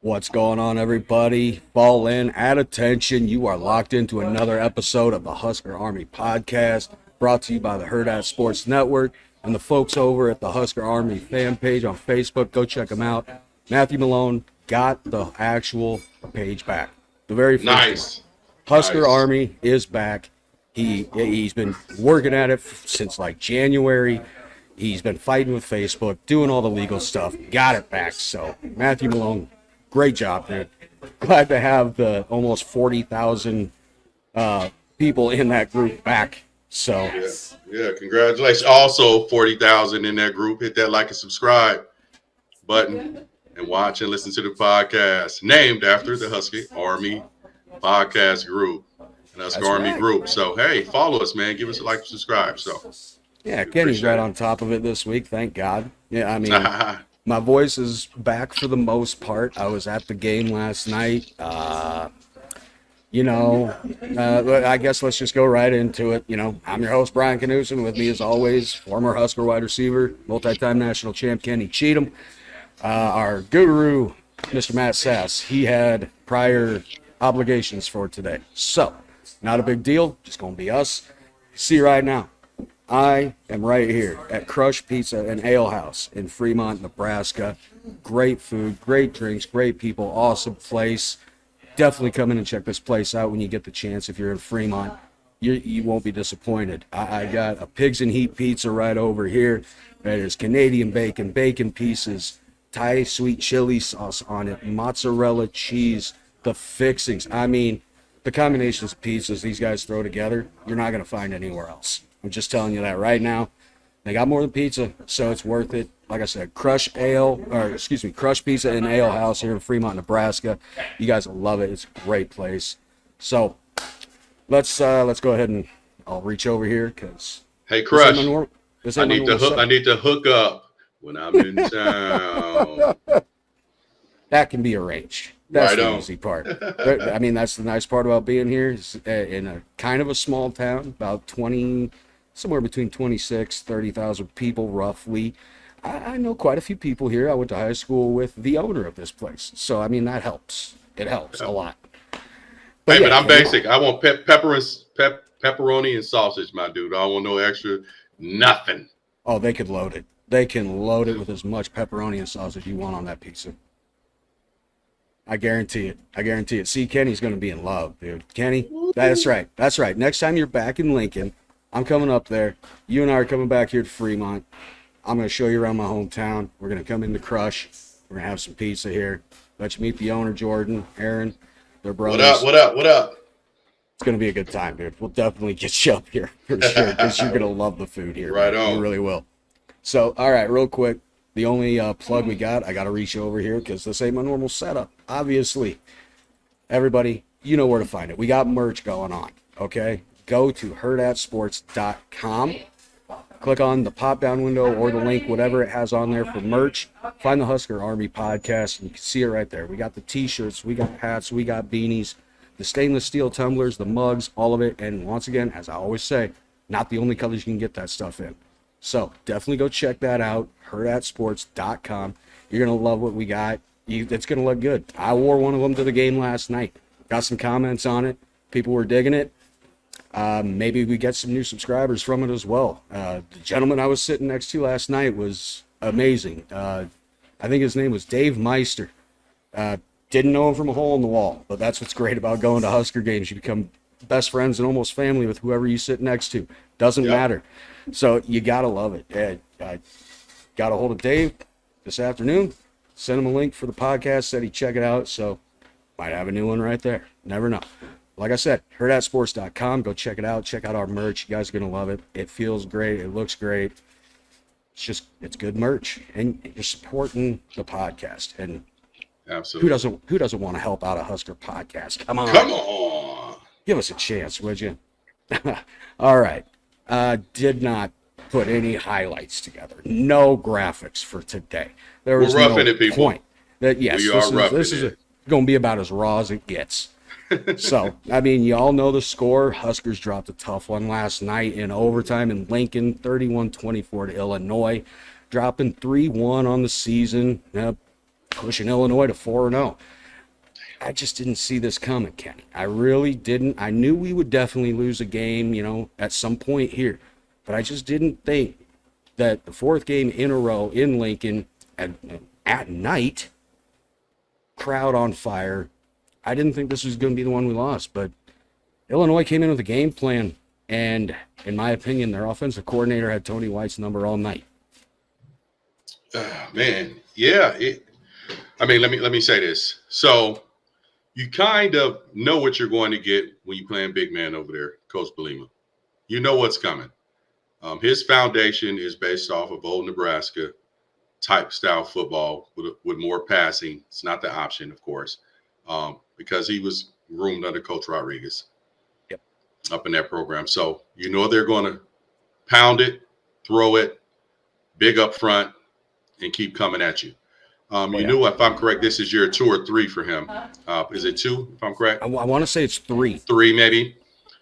What's going on, everybody? Fall in, add attention. You are locked into another episode of the Husker Army podcast, brought to you by the Hurrdat Sports Network and the folks over at the Husker Army fan page on Facebook. Go check them out. Matthew Malone got the actual page back. The very first Nice. one. Husker Army is back. He's been working at it since like January. He's been fighting with Facebook, doing all the legal stuff. Got it back. So Matthew Malone, great job, dude. Glad to have the almost 40,000 people in that group back. So yeah, congratulations. Also, 40,000 in that group. Hit that like and subscribe button and watch and listen to the podcast named after the Husker Army podcast group and Husker Army group. So, hey, follow us, man. Give us a like and subscribe. So, yeah, Kenny's right on top of it this week. Thank God. Yeah, I mean, my voice is back for the most part. I was at the game last night. I guess let's just go right into it. I'm your host, Bryan. With me, as always, former Husker wide receiver, multi-time national champ Kenny Cheatham. Our guru, Mr. Matt Sass, he had prior obligations for today. So, not a big deal. Just going to be us. See right now. I am right here at Crush Pizza and Ale House in Fremont, Nebraska. Great food, great drinks, great people, awesome place. Definitely come in and check this place out when you get the chance. If you're in Fremont, you won't be disappointed. I got a Pigs and Heat pizza right over here. There's Canadian bacon pieces, Thai sweet chili sauce on it, mozzarella cheese, the fixings. I mean, the combinations of pizzas these guys throw together, you're not going to find anywhere else. I'm just telling you that right now. They got more than pizza, so it's worth it. Like I said, Crush Pizza and Ale House here in Fremont, Nebraska. You guys will love it. It's a great place. So let's go ahead and I'll reach over here because hey, Crush, I need to hook up when I'm in town. That can be arranged. That's the easy part. I mean, that's the nice part about being here. Is in a kind of a small town, about somewhere between 26, 30,000 people roughly. I know quite a few people here. I went to high school with the owner of this place. So, I mean, that helps. It helps a lot. But I'm basic. I want pepperoni and sausage, my dude. I don't want no extra nothing. Oh, they could load it. They can load it with as much pepperoni and sausage you want on that pizza. I guarantee it. See, Kenny's going to be in love, dude. Kenny, that's right. Next time you're back in Lincoln, I'm coming up there. You and I are coming back here to Fremont. I'm going to show you around my hometown. We're going to come into Crush. We're going to have some pizza here. Let you meet the owner, Jordan, Aaron, their brothers. What up? It's going to be a good time, dude. We'll definitely get you up here for sure because you're going to love the food here. Right man. on. You really will. So, all right, real quick. The only plug we got, I got to reach over here because this ain't my normal setup. Obviously, everybody, you know where to find it. We got merch going on, okay? Go to hurrdatsports.com. Click on the pop-down window or the link, whatever it has on there for merch. Find the Husker Army podcast, and you can see it right there. We got the T-shirts, we got hats, we got beanies, the stainless steel tumblers, the mugs, all of it. And once again, as I always say, not the only colors you can get that stuff in. So definitely go check that out, hurrdatsports.com. You're going to love what we got. It's going to look good. I wore one of them to the game last night. Got some comments on it. People were digging it. Maybe we get some new subscribers from it as well. The gentleman I was sitting next to last night was amazing. I think his name was Dave Meister. Didn't know him from a hole in the wall, but that's what's great about going to Husker games. You become best friends and almost family with whoever you sit next to. Doesn't matter. So you got to love it. I got a hold of Dave this afternoon, sent him a link for the podcast, said he'd check it out. So might have a new one right there. Never know. Like I said, hurrdatsports.com. Go check it out. Check out our merch. You guys are going to love it. It feels great. It looks great. It's good merch. And you're supporting the podcast. And absolutely, who doesn't want to help out a Husker podcast? Come on. Give us a chance, would you? All right. Did not put any highlights together. No graphics for today. There was no point. This is going to be about as raw as it gets. So, I mean, you all know the score. Huskers dropped a tough one last night in overtime in Lincoln, 31-24 to Illinois, dropping 3-1 on the season. pushing Illinois to 4-0. I just didn't see this coming, Kenny. I really didn't. I knew we would definitely lose a game, at some point here. But I just didn't think that the fourth game in a row in Lincoln at night, crowd on fire, I didn't think this was going to be the one we lost. But Illinois came in with a game plan, and in my opinion, their offensive coordinator had Tony White's number all night. Man, yeah. Let me say this. So you kind of know what you're going to get when you're playing big man over there, Coach Belima. You know what's coming. His foundation is based off of old Nebraska type style football with more passing. It's not the option, of course, because he was groomed under Coach Rodriguez up in that program. So you know they're going to pound it, throw it, big up front, and keep coming at you. You knew, if I'm correct, this is year 2 or 3 for him. Is it 2, if I'm correct? I want to say it's 3. 3, maybe.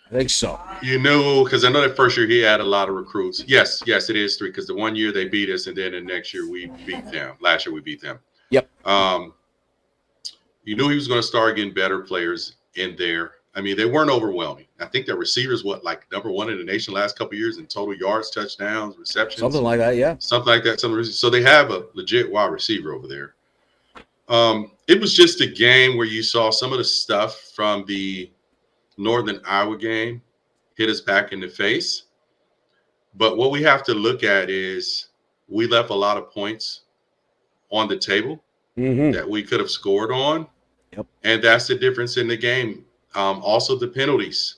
I think so. You knew, because I know that first year he had a lot of recruits. Yes, it is 3, because the one year they beat us, and then the next year we beat them. Last year we beat them. Yep. You knew he was going to start getting better players in there. I mean, they weren't overwhelming. I think their receivers, number 1 in the nation last couple of years in total yards, touchdowns, receptions. Something like that, yeah. Something like that. So they have a legit wide receiver over there. It was just a game where you saw some of the stuff from the Northern Iowa game hit us back in the face. But what we have to look at is we left a lot of points on the table that we could have scored on. Yep. And that's the difference in the game. Also, the penalties.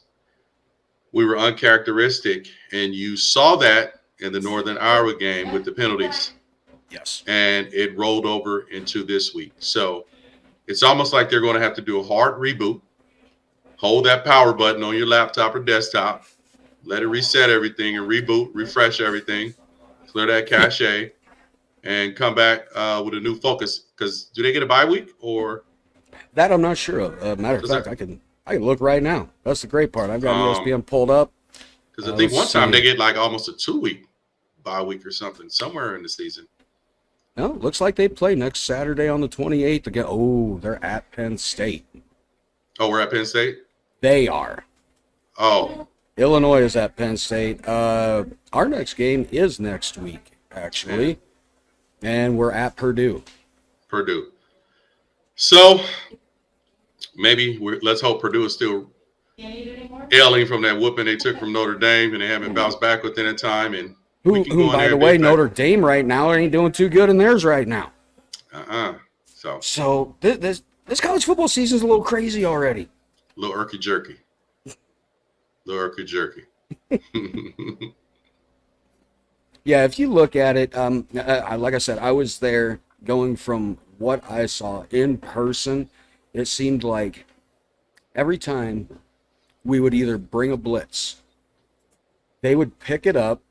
We were uncharacteristic, and you saw that in the Northern Iowa game with the penalties. Yes. And it rolled over into this week. So it's almost like they're going to have to do a hard reboot. Hold that power button on your laptop or desktop. Let it reset everything and reboot, refresh everything, clear that cache, and come back with a new focus. Because do they get a bye week or? That I'm not sure of. Matter of fact, I can look right now. That's the great part. I've got ESPN pulled up. Because I think one time they get like almost a 2-week bye week or something somewhere in the season. No, looks like they play next Saturday on the 28th again. Oh, they're at Penn State. Oh, we're at Penn State? They are. Oh. Illinois is at Penn State. Our next game is next week, actually. And we're at Purdue. So maybe let's hope Purdue is still ailing from that whooping they took from Notre Dame, and they haven't bounced back within a time. And who by the way, Notre Dame right now ain't doing too good in theirs right now. So this college football season's a little crazy already. A little irky jerky. Yeah, if you look at it, like I said, I was there. Going from what I saw in person, it seemed like every time we would either bring a blitz, they would pick it up,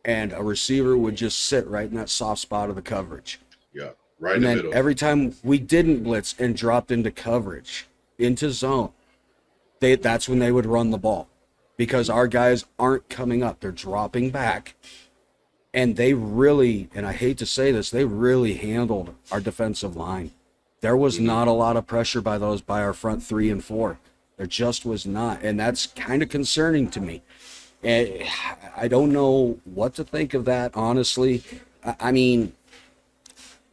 and a receiver would just sit right in that soft spot of the coverage. Yeah, right in the middle. And then every time we didn't blitz and dropped into coverage, into zone, that's when they would run the ball. Because our guys aren't coming up. They're dropping back. And they really, and I hate to say this, they really handled our defensive line. There was not a lot of pressure by our front 3 and 4. There just was not. And that's kind of concerning to me. And I don't know what to think of that, honestly. I mean,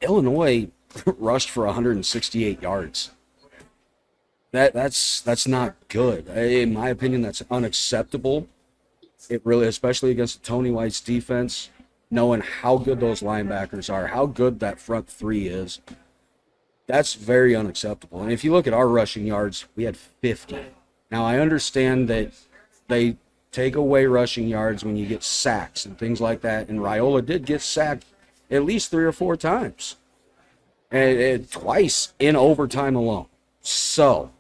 Illinois rushed for 168 yards. That's not good. In my opinion, that's unacceptable. It really, especially against Tony White's defense, knowing how good those linebackers are, how good that front 3 is, that's very unacceptable. And if you look at our rushing yards, we had 50. Now, I understand that they take away rushing yards when you get sacks and things like that, and Raiola did get sacked at least 3 or 4 times, and twice in overtime alone. So,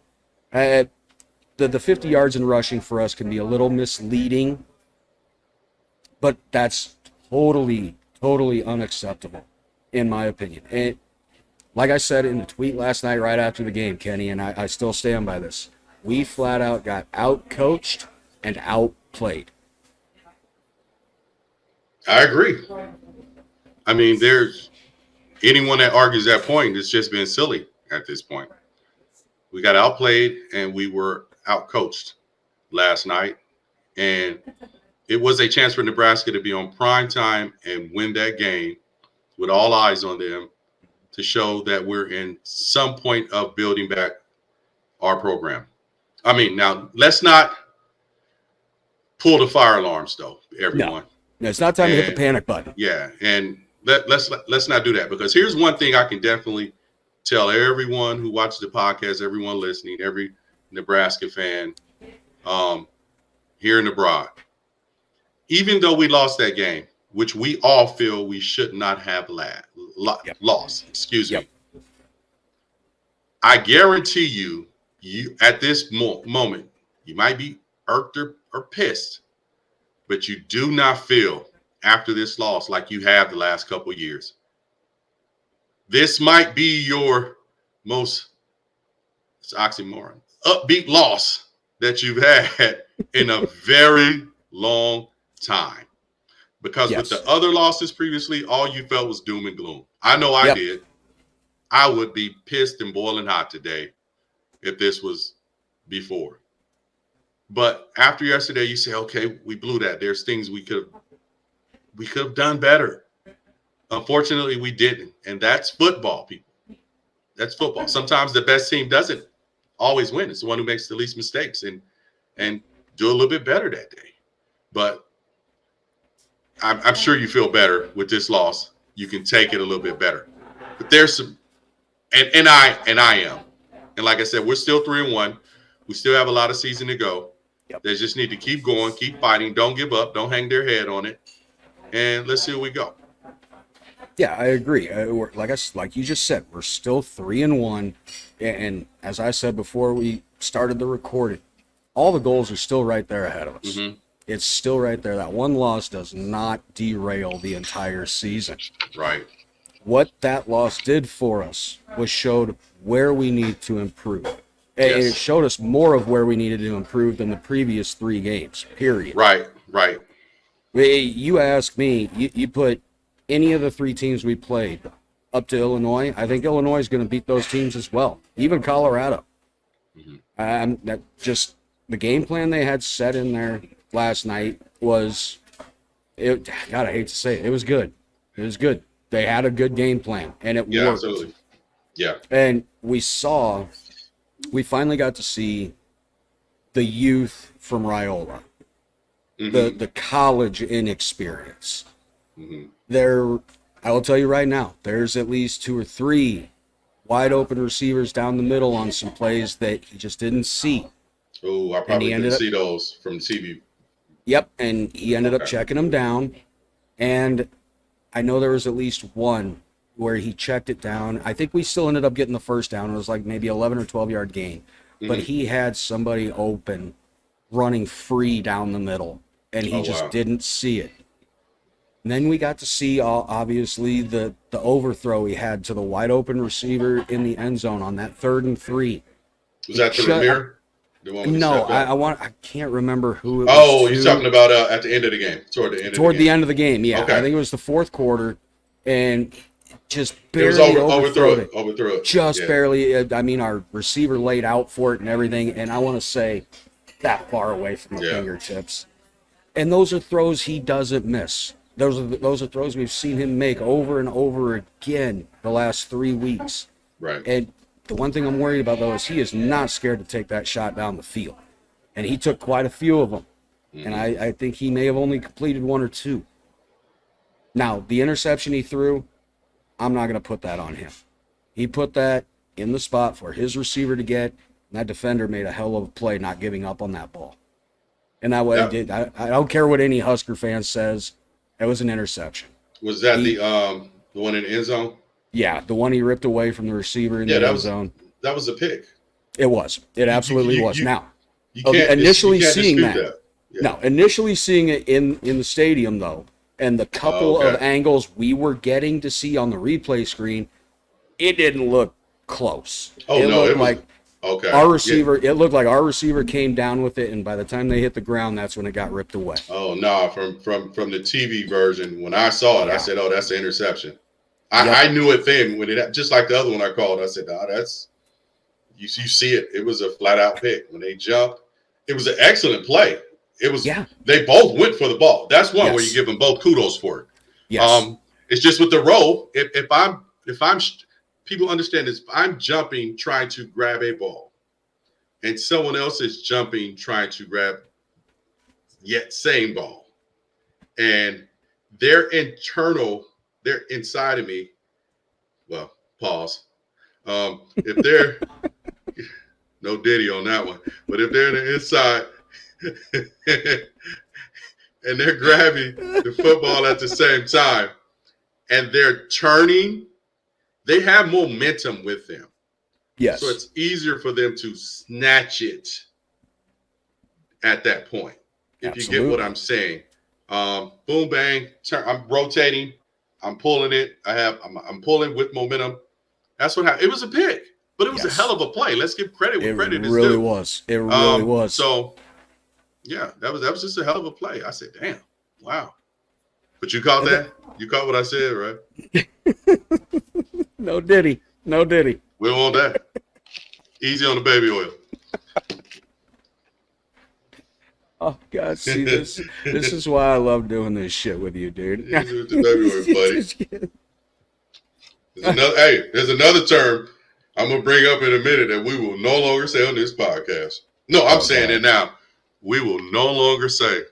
the 50 yards in rushing for us can be a little misleading, but that's totally unacceptable, in my opinion. And like I said in the tweet last night right after the game, Kenny, and I still stand by this, we flat out got out-coached and outplayed. I agree. I mean, anyone that argues that point is just being silly at this point. We got outplayed and we were outcoached last night. And it was a chance for Nebraska to be on prime time and win that game with all eyes on them to show that we're in some point of building back our program. I mean, now let's not pull the fire alarms, though, everyone. No, it's not time to hit the panic button. Yeah, and let's not do that, because here's one thing I can definitely tell everyone who watches the podcast, everyone listening, every Nebraska fan here in abroad. Even though we lost that game, which we all feel we should not have lost, excuse me. I guarantee you at this moment, you might be irked or pissed, but you do not feel after this loss like you have the last couple of years. This might be your most, it's oxymoron, upbeat loss that you've had in a very long time. Because with the other losses previously, all you felt was doom and gloom. I know I did. I would be pissed and boiling hot today if this was before. But after yesterday, you say, okay, we blew that. There's things we could have done better. Unfortunately, we didn't. And that's football, people. That's football. Sometimes the best team doesn't always win. It's the one who makes the least mistakes and do a little bit better that day. But I'm sure you feel better with this loss. You can take it a little bit better. But there's some, and I am. And like I said, we're still 3-1. We still have a lot of season to go. They just need to keep going, keep fighting. Don't give up. Don't hang their head on it. And let's see where we go. Yeah, I agree. Like you just said, we're still 3-1. And as I said before we started the recording, all the goals are still right there ahead of us. Mm-hmm. It's still right there. That one loss does not derail the entire season. Right. What that loss did for us was showed where we need to improve. And it showed us more of where we needed to improve than the previous 3 games, period. Right. You ask me, you put any of the 3 teams we played up to Illinois, I think Illinois is going to beat those teams as well, even Colorado. Mm-hmm. That just the game plan they had set in there last night was, God, I hate to say it, it was good. It was good. They had a good game plan, and it worked. Absolutely. Yeah. And we finally got to see the youth from Raiola, the college inexperience. Mm-hmm. I will tell you right now, there's at least 2 or 3 wide open receivers down the middle on some plays that he just didn't see. Oh, I probably didn't see those from TV. Yep, and he ended up checking them down, and I know there was at least one where he checked it down. I think we still ended up getting the first down. It was like maybe 11 or 12-yard gain. Mm-hmm. But he had somebody open, running free down the middle, and he just didn't see it. And then we got to see, obviously, the overthrow he had to the wide-open receiver in the end zone on that 3rd and 3. Was that the Ramir? No, I can't remember who it was. Oh, you're talking about at the end of the game, toward the end of the game, yeah. Okay. I think it was the 4th quarter, and just barely overthrew it. Just barely. I mean, our receiver laid out for it and everything, and I want to say that far away from the fingertips. And those are throws he doesn't miss. Those are throws we've seen him make over and over again the last 3 weeks. Right. And the one thing I'm worried about, though, is he is not scared to take that shot down the field. And he took quite a few of them. Mm-hmm. And I think he may have only completed 1 or 2. Now, the interception he threw, I'm not going to put that on him. He put that in the spot for his receiver to get, and that defender made a hell of a play not giving up on that ball. And that way he did. I don't care what any Husker fan says. It was an interception. Was that the one in the end zone? Yeah, the one he ripped away from the receiver in the end zone. That was a pick. It was. It absolutely was. Now, initially seeing that. Yeah. Now, initially seeing it in the stadium, though, and the couple of angles we were getting to see on the replay screen, it didn't look close. It looked like our receiver. Yeah. It looked like our receiver came down with it, and by the time they hit the ground, that's when it got ripped away. Oh no! From the TV version, when I saw it, I said, "Oh, that's the interception." I knew it then when it, just like the other one I called. I said, "Nah, that's you see it. It was a flat out pick when they jumped. It was an excellent play. It was. They both went for the ball. That's one where you give them both kudos for it. Yes. It's just with the roll. If I'm people understand this. If I'm jumping trying to grab a ball, and someone else is jumping trying to grab yet same ball, and they're inside of me. Well, pause. If they're no Diddy on that one, but if they're in the inside and they're grabbing the football at the same time and they're turning, they have momentum with them. Yes. So it's easier for them to snatch it at that point. If you get what I'm saying. Boom, bang, turn. I'm rotating. I'm pulling it. I'm pulling with momentum. That's what happened. It was a pick, but it was a hell of a play. Let's give credit where credit is due. It really was. It really was. So, yeah, that was just a hell of a play. I said, damn, wow. But you caught that? You caught what I said, right? No Diddy. No Diddy. We don't want that. Easy on the baby oil. Oh God, see this. This is why I love doing this shit with you, dude. Easy with the baby oil, buddy. There's another term I'm gonna bring up in a minute that we will no longer say on this podcast. No, I'm saying it now. We will no longer say.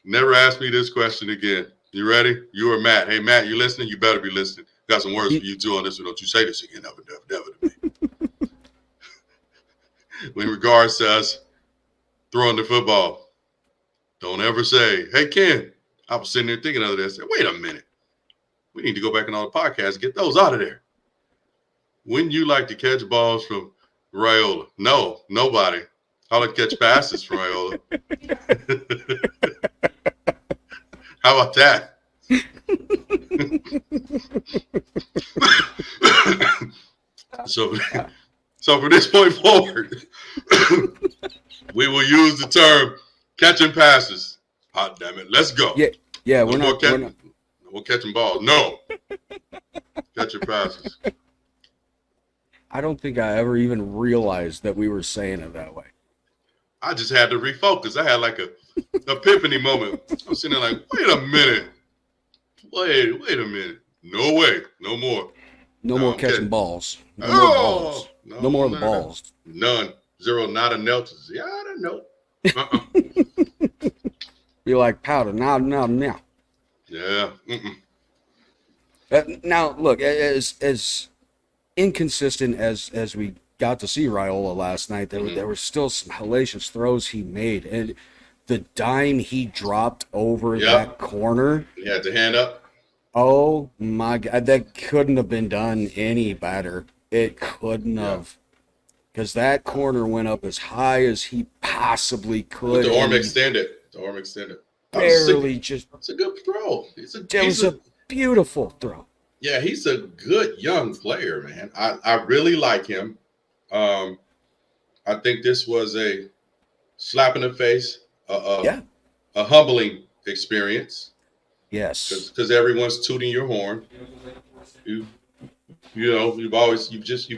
Never ask me this question again. You ready? You or Matt? Hey, Matt, you listening? You better be listening. Got some words for you too on this one. Don't you say this again, never to me. In regards to us throwing the football, don't ever say, "Hey, Ken." I was sitting there thinking of this. I said, "Wait a minute. We need to go back on all the podcasts and get those out of there." Wouldn't you like to catch balls from Raiola? No, nobody. I like to catch passes from Raiola. How about that? So from this point forward, we will use the term catching passes. Hot damn it. Let's go. Yeah, we're not catching balls. No. Catching passes. I don't think I ever even realized that we were saying it that way. I just had to refocus. I had like a epiphany moment. I was sitting there like, wait a minute. Wait a minute. No way. No more. No more catching balls. No more balls. No more of the balls. None. Zero, not a Neltons. Yeah, I don't know. Be like powder. Now. Yeah. Now, look, as inconsistent as we got to see Raiola last night, there were still some hellacious throws he made. And the dime he dropped over that corner. He had to hand up. Oh, my God. That couldn't have been done any better. It couldn't have. Because that corner went up as high as he possibly could. The arm extended. Barely It's a good throw. It was a beautiful throw. Yeah, he's a good young player, man. I really like him. I think this was a slap in the face, a humbling experience. Yes, because everyone's tooting your horn. You've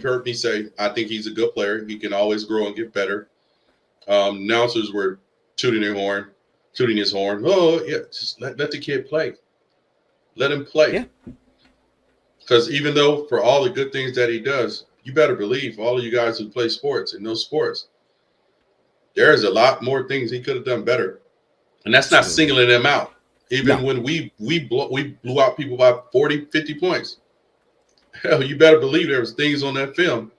heard me say I think he's a good player. He can always grow and get better. Announcers were tooting his horn. Oh yeah, just let the kid play. Let him play. Yeah. Because even though for all the good things that he does, you better believe all of you guys who play sports and know sports, there's a lot more things he could have done better. And that's not singling him out. Even when we blew out people by 40, 50 points. Hell, you better believe there was things on that film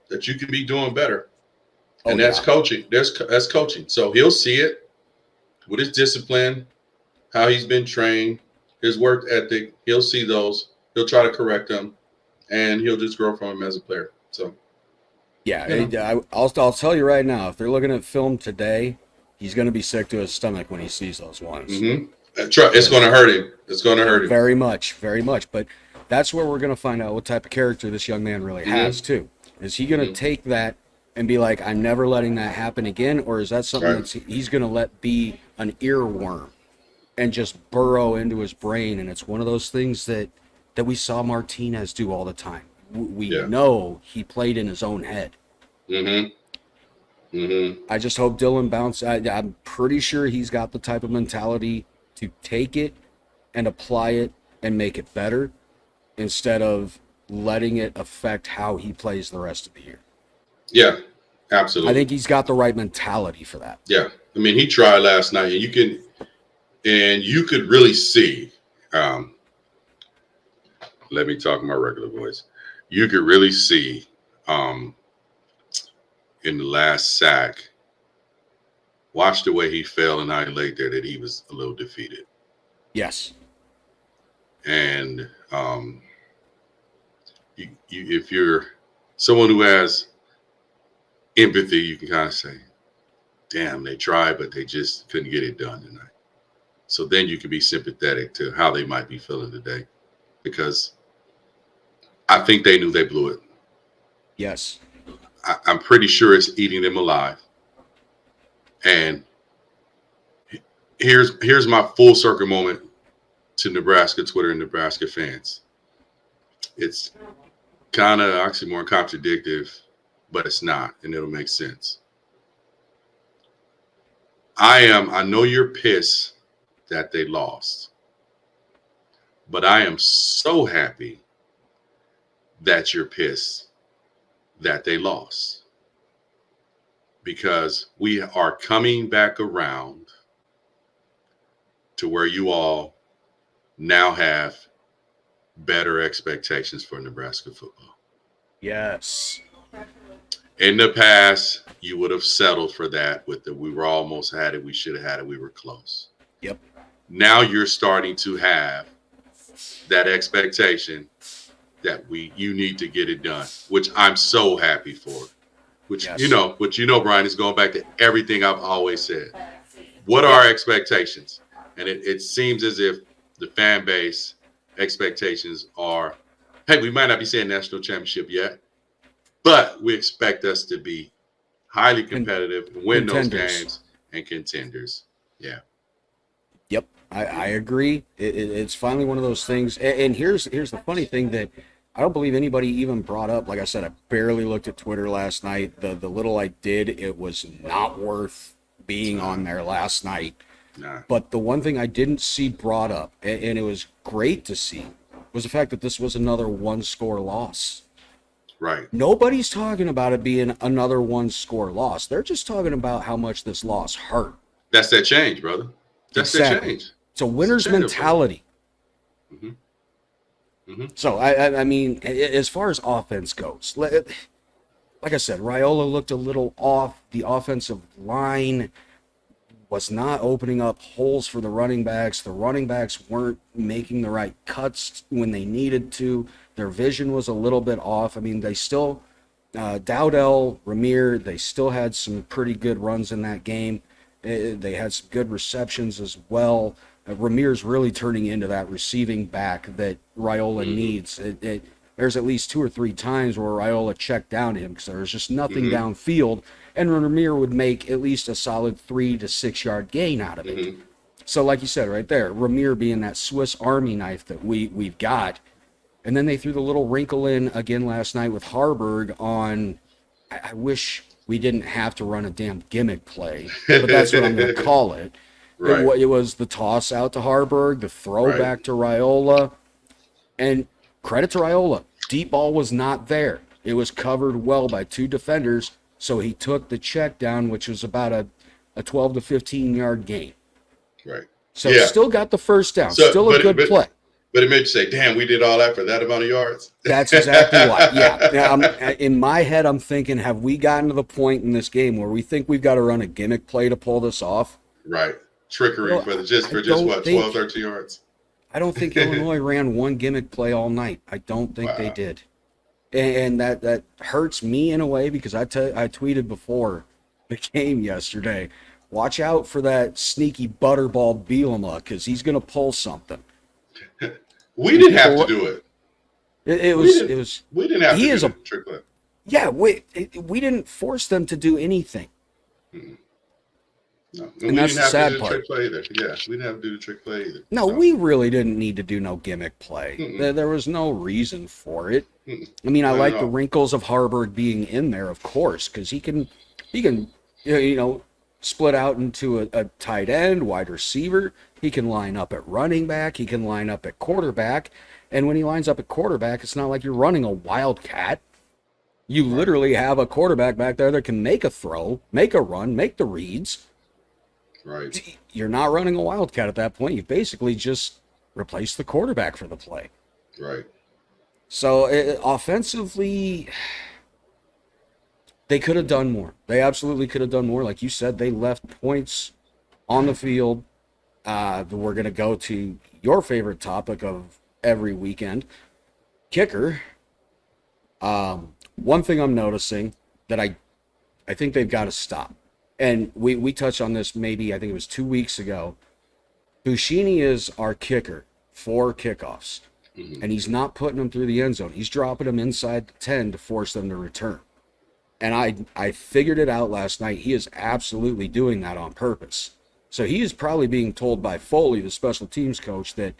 that you could be doing better. And that's coaching. That's coaching. So he'll see it with his discipline, how he's been trained, his work ethic. He'll see those. He'll try to correct them, and he'll just grow from him as a player. So, I'll tell you right now, if they're looking at film today, he's going to be sick to his stomach when he sees those ones. Mm-hmm. It's going to hurt him. It's going to hurt him. Very much, very much. But that's where we're going to find out what type of character this young man really has, too. Is he going to take that and be like, I'm never letting that happen again? Or is that something that he's going to let be an earworm and just burrow into his brain? And it's one of those things that that we saw Martinez do all the time. We Yeah. know he played in his own head. I just hope Dylan bounces. I'm pretty sure he's got the type of mentality to take it and apply it and make it better instead of letting it affect how he plays the rest of the year. Yeah, absolutely. I think he's got the right mentality for that. Yeah. I mean, he tried last night, and you could really see, let me talk my regular voice. You could really see in the last sack, watch the way he fell and how he laid there, that he was a little defeated. Yes. And if you're someone who has empathy, you can kind of say, damn, they tried, but they just couldn't get it done tonight. So then you can be sympathetic to how they might be feeling today, because I think they knew they blew it. Yes. I'm pretty sure it's eating them alive. And here's my full circle moment to Nebraska Twitter and Nebraska fans. It's kind of oxymoron, contradictive, but it's not, and it'll make sense. I know you're pissed that they lost, but I am so happy that you're pissed that they lost, because we are coming back around to where you all now have better expectations for Nebraska football. Yes. In the past, you would have settled for that with the we were almost had it, we should have had it, we were close. Yep. Now you're starting to have that expectation that you need to get it done, which I'm so happy for. Which yes. Bryan, is going back to everything I've always said. What are our expectations? And it seems as if the fan base expectations are, hey, we might not be saying national championship yet, but we expect us to be highly competitive and win those games and contenders. Yeah. Yep, I agree. It's finally one of those things. And here's the funny thing that I don't believe anybody even brought up. Like I said, I barely looked at Twitter last night. The little I did, it was not worth being on there last night. Nah. But the one thing I didn't see brought up, and it was great to see, was the fact that this was another one-score loss. Right. Nobody's talking about it being another one-score loss. They're just talking about how much this loss hurt. That's that change, brother. That's that change. It's a winner's mentality. Mm-hmm. Mm-hmm. So, I mean, as far as offense goes, like I said, Raiola looked a little off. The offensive line was not opening up holes for the running backs. The running backs weren't making the right cuts when they needed to. Their vision was a little bit off. I mean, they still, Dowdell, Ramir, they still had some pretty good runs in that game. They had some good receptions as well. Ramir's really turning into that receiving back that Raiola needs. There's at least 2 or 3 times where Raiola checked down to him because there was just nothing downfield, and Ramir would make at least a solid 3 to 6 yard gain out of it. So like you said right there, Ramir being that Swiss Army knife that we've got. And then they threw the little wrinkle in again last night with Harburg on, I wish we didn't have to run a damn gimmick play, but that's what I'm going to call it. Right. It was the toss out to Harburg, the throw back to Raiola, and credit to Raiola. Deep ball was not there. It was covered well by 2 defenders, so he took the check down, which was about a 12 to 15 yard gain. Right. So still got the first down. So, still a good play. But it made you say, damn, we did all that for that amount of yards? That's exactly why. Yeah. Now, in my head, I'm thinking, have we gotten to the point in this game where we think we've got to run a gimmick play to pull this off? Right. Trickery for just 12, 13 yards? I don't think Illinois ran one gimmick play all night. I don't think they did. And that hurts me in a way because I tweeted before the game yesterday, watch out for that sneaky butterball Bielema because he's going to pull something. We didn't have to do it. It was. We didn't have to do a trick play. Yeah, we didn't force them to do anything. No. And that's the sad part. Trick play either. Yeah, we didn't have to do the trick play either. No, we really didn't need to do no gimmick play. Mm-mm. There was no reason for it. Mm-mm. I mean, I Not like at the all. wrinkles of Harburg being in there, of course, because he can, you know, split out into a tight end, wide receiver. He can line up at running back. He can line up at quarterback. And when he lines up at quarterback, it's not like you're running a wildcat. You literally have a quarterback back there that can make a throw, make a run, make the reads. Right. You're not running a wildcat at that point. You basically just replace the quarterback for the play. Right. So offensively, they could have done more. They absolutely could have done more. Like you said, they left points on the field. We're going to go to your favorite topic of every weekend, kicker. One thing I'm noticing that I think they've got to stop. And we touched on this maybe, I think it was 2 weeks ago. Buschini is our kicker for kickoffs. Mm-hmm. And he's not putting them through the end zone. He's dropping them inside the 10 to force them to return. And I figured it out last night. He is absolutely doing that on purpose. So he is probably being told by Foley, the special teams coach, that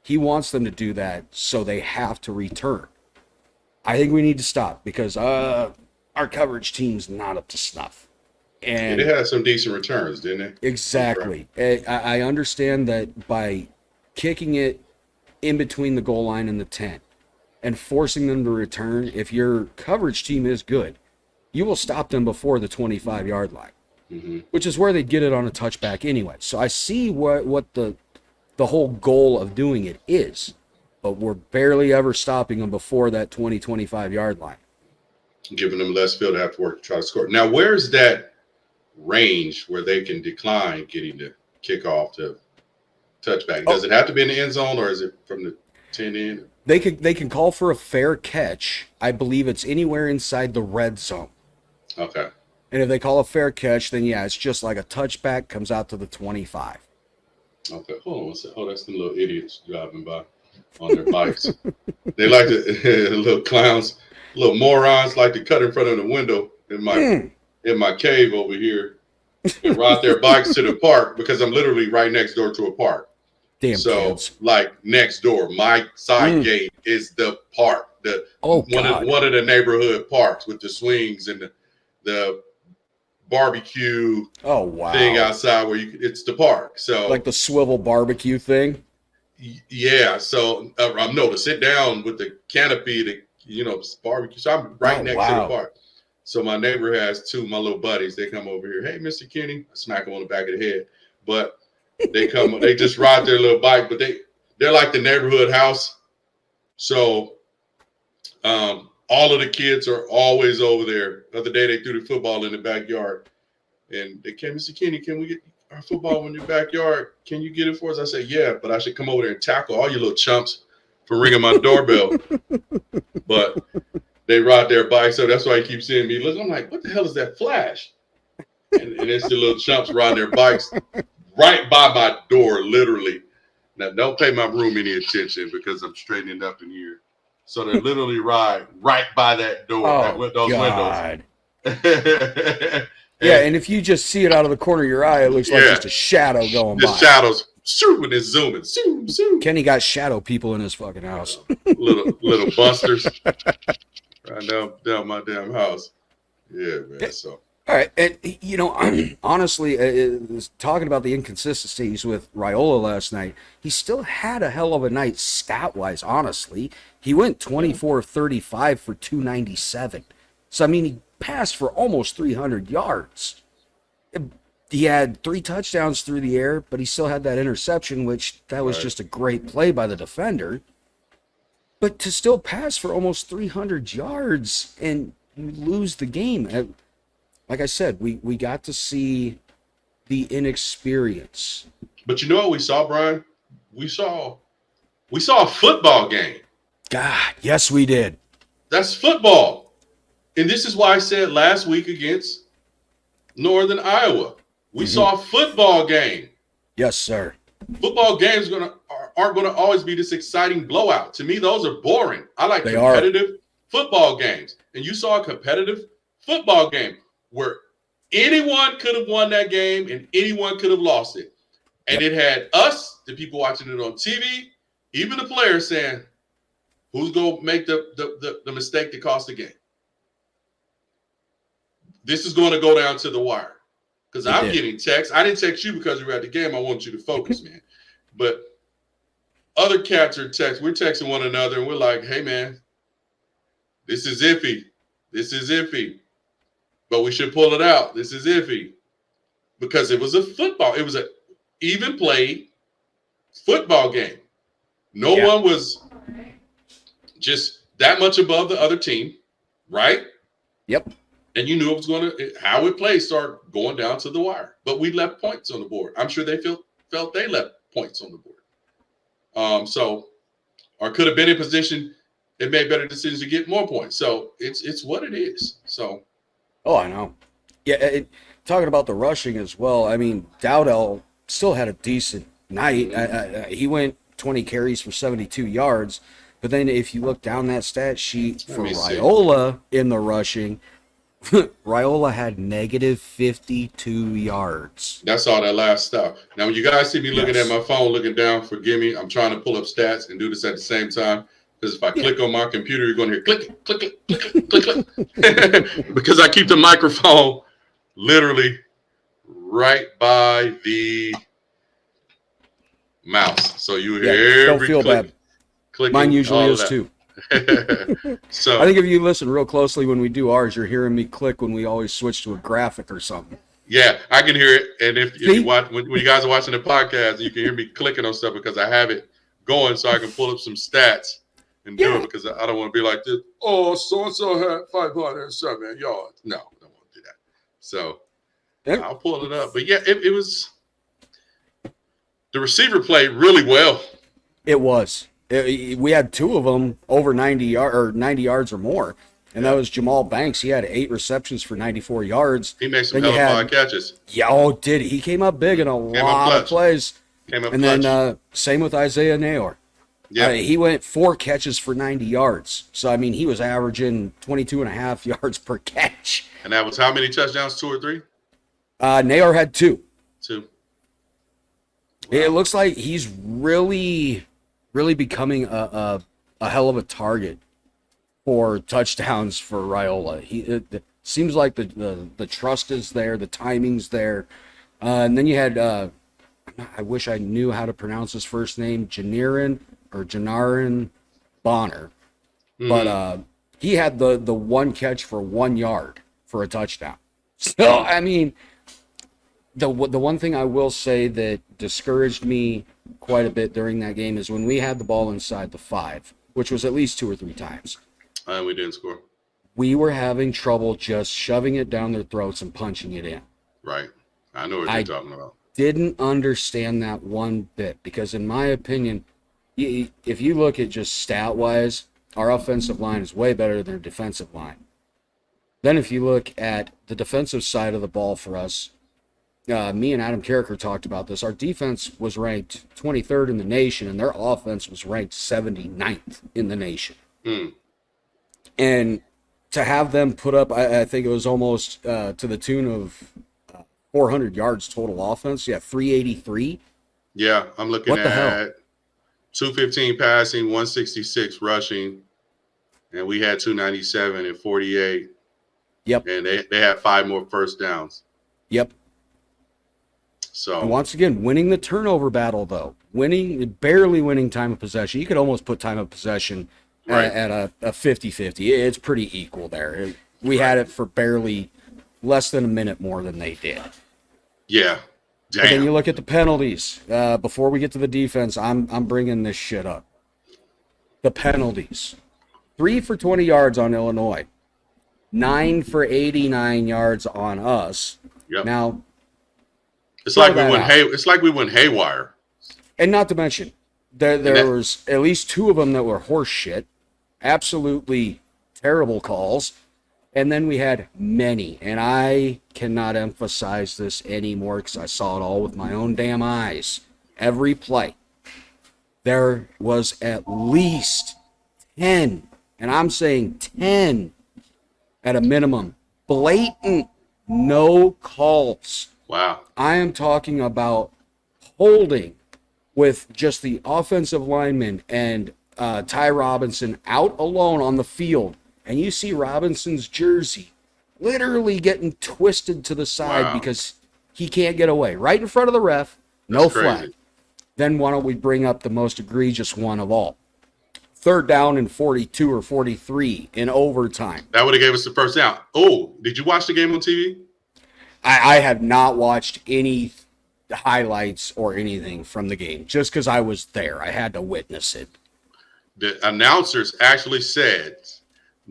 he wants them to do that so they have to return. I think we need to stop because our coverage team's not up to snuff. And they had some decent returns, didn't they? Exactly. I understand that by kicking it in between the goal line and the 10 and forcing them to return, if your coverage team is good, you will stop them before the 25-yard line, which is where they'd get it on a touchback anyway. So I see what the whole goal of doing it is, but we're barely ever stopping them before that 25-yard line. Giving them less field to have to work to try to score. Now, where's that range where they can decline getting the kickoff to touchback? Does it have to be in the end zone, or is it from the 10 in? They can call for a fair catch. I believe it's anywhere inside the red zone. Okay. And if they call a fair catch, then yeah, it's just like a touchback comes out to the 25. Okay. Hold on one second. Oh, that's the little idiots driving by on their bikes. They like to little clowns, little morons like to cut in front of the window in my cave over here and ride their bikes to the park because I'm literally right next door to a park. Damn so kids. Like next door, my side gate is the park. One of the neighborhood parks with the swings and the barbecue thing outside where it's the park. So like the swivel barbecue thing. Yeah. So no, to sit down with the canopy to barbecue. So I'm right next to the park. So my neighbor has my little buddies. They come over here. Hey, Mr. Kenny. I smack them on the back of the head. But they come. They just ride their little bike. But they're like the neighborhood house. So all of the kids are always over there. The other day they threw the football in the backyard, and they came, Mr. Kenny, can we get our football in your backyard? Can you get it for us? I said, yeah, but I should come over there and tackle all you little chumps for ringing my doorbell. But they ride their bikes, so that's why he keeps seeing me. Look, I'm like, what the hell is that flash? And it's the little chumps riding their bikes right by my door, literally. Now, don't pay my room any attention because I'm straightening up in here. So they literally ride right by that door, those windows. Yeah, and if you just see it out of the corner of your eye, it looks like just a shadow going by. The shadows, when it's zooming, zoom. Kenny got shadow people in his fucking house. little busters. Right down my damn house. Yeah, man. So. All right, and honestly, talking about the inconsistencies with Raiola last night, he still had a hell of a night stat-wise. Honestly, he went 24-35 for 297. So I mean, he passed for almost 300 yards. He had 3 touchdowns through the air, but he still had that interception, which that was just a great play by the defender. But to still pass for almost 300 yards and you lose the game. Like I said, we got to see the inexperience. But you know what we saw, Bryan? We saw a football game. God, yes, we did. That's football. And this is why I said last week against Northern Iowa, we saw a football game. Yes, sir. Football games aren't going to always be this exciting blowout. To me, those are boring. I like competitive football games. And you saw a competitive football game where Anyone could have won that game, and anyone could have lost it. And it had us, the people watching it on TV, even the players saying, who's going to make the mistake that cost the game? This is going to go down to the wire. Because I'm getting texts. I didn't text you because you were at the game. I want you to focus, man. But other cats are texting. We're texting one another, and we're like, hey, man, this is iffy. This is iffy. But we should pull it out. This is iffy. Because it was a football. It was an even played football game. No one was just that much above the other team, right? Yep. And you knew it was going to, how it played, start going down to the wire. But we left points on the board. I'm sure they felt they left points on the board. Or could have been in position and made better decisions to get more points. So it's what it is. So. Oh, I know. Yeah, talking about the rushing as well, I mean, Dowdell still had a decent night. He went 20 carries for 72 yards. But then if you look down that stat sheet for Raiola in the rushing, Raiola had negative 52 yards. That's all that last stuff. Now, when you guys see me looking at my phone, looking down, forgive me. I'm trying to pull up stats and do this at the same time. Because if I click on my computer, you're going to hear click, click, click, click, click. Because I keep the microphone literally right by the mouse. So you hear don't feel bad. Clicking, mine usually is too. So I think if you listen real closely when we do ours, you're hearing me click when we always switch to a graphic or something. Yeah, I can hear it. And if you watch, when you guys are watching the podcast, you can hear me clicking on stuff because I have it going so I can pull up some stats and do it because I don't want to be like this. Oh, so-and-so had 507 yards. No, I don't want to do that. So I'll pull it up. But yeah, it was the receiver played really well. It was. We had two of them over 90 yards or more, and that was Jamal Banks. He had 8 receptions for 94 yards. He made some hell of catches. Yeah, did he? Came up big in a lot of plays. And then same with Isaiah Nayor. Yeah, he went 4 catches for 90 yards. So I mean, he was averaging 22.5 yards per catch. And that was how many touchdowns? 2 or 3? Nayor had 2. 2. Wow. It looks like he's really becoming a hell of a target for touchdowns for Raiola. It seems like the trust is there, the timing's there. And then you had, I wish I knew how to pronounce his first name, Janarin Bonner. Mm-hmm. But he had the 1 catch for 1 yard for a touchdown. So, I mean, the one thing I will say that discouraged me quite a bit during that game is when we had the ball inside the 5, which was at least 2 or 3 times. And we didn't score. We were having trouble just shoving it down their throats and punching it in. Right. I know what you're talking about. Didn't understand that one bit because, in my opinion, if you look at just stat-wise, our offensive line is way better than our defensive line. Then if you look at the defensive side of the ball for us, me and Adam Carricker talked about this. Our defense was ranked 23rd in the nation, and their offense was ranked 79th in the nation. Mm. And to have them put up, I think it was almost to the tune of 400 yards total offense. Yeah, 383. Yeah, I'm looking at 215 passing, 166 rushing, and we had 297 and 48. Yep. And they had 5 more first downs. Yep. So and once again, winning the turnover battle, though. Barely winning time of possession. You could almost put time of possession at a 50-50. It's pretty equal there. We had it for barely less than a minute more than they did. Yeah. Damn. And then you look at the penalties. Before we get to the defense, I'm bringing this shit up. The penalties. 3 for 20 yards on Illinois. 9 for 89 yards on us. Yep. Now, it's like we went haywire. And not to mention, there was at least 2 of them that were horse shit. Absolutely terrible calls. And then we had many, and I cannot emphasize this anymore because I saw it all with my own damn eyes. Every play, there was at least 10, and I'm saying 10 at a minimum, blatant No calls. Wow. I am talking about holding with just the offensive lineman and Ty Robinson out alone on the field. And you see Robinson's jersey literally getting twisted to the side Wow. because he can't get away. Right in front of the ref, no That's crazy. flag. Then why don't we bring up the most egregious one of all? 3rd down and 42 or 43 in overtime. That would have gave us the first down. Oh, did you watch the game on TV? I have not watched any highlights or anything from the game just because I was there. I had to witness it. The announcers actually said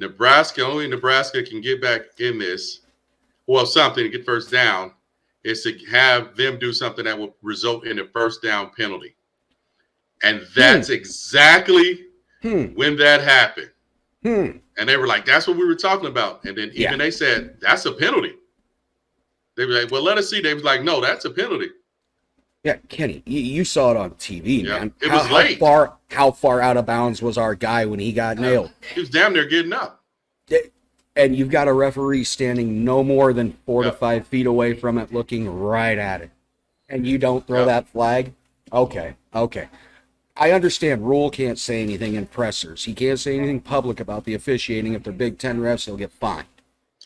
only Nebraska can get back in this, well, something to get first down, is to have them do something that will result in a first down penalty. And that's exactly when that happened. And they were like, that's what we were talking about. And then even they said, that's a penalty. They were like, well, let us see. They was like, no, that's a penalty. Yeah, Kenny, you saw it on TV, Yeah, man. it was late. How far out of bounds was our guy when he got nailed? He was damn near getting up. And you've got a referee standing no more than 4 to 5 feet away from it, looking right at it. And you don't throw that flag? Okay. I understand Rule can't say anything in pressers. He can't say anything public about the officiating. If they're Big Ten refs, he'll get fined.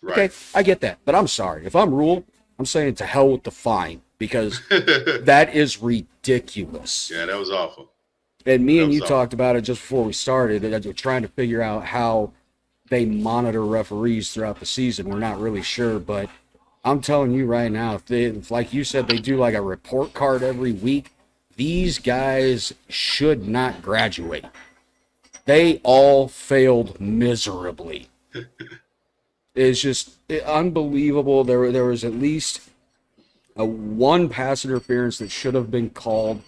Right. Okay, I get that. But I'm sorry. If I'm Rule, I'm saying to hell with the fine because that is ridiculous. Yeah, that was awful. And me and you talked about it just before we started. That we're trying to figure out how they monitor referees throughout the season. We're not really sure, but I'm telling you right now, if like you said, they do like a report card every week, these guys should not graduate. They all failed miserably. It's just unbelievable. There was at least one pass interference that should have been called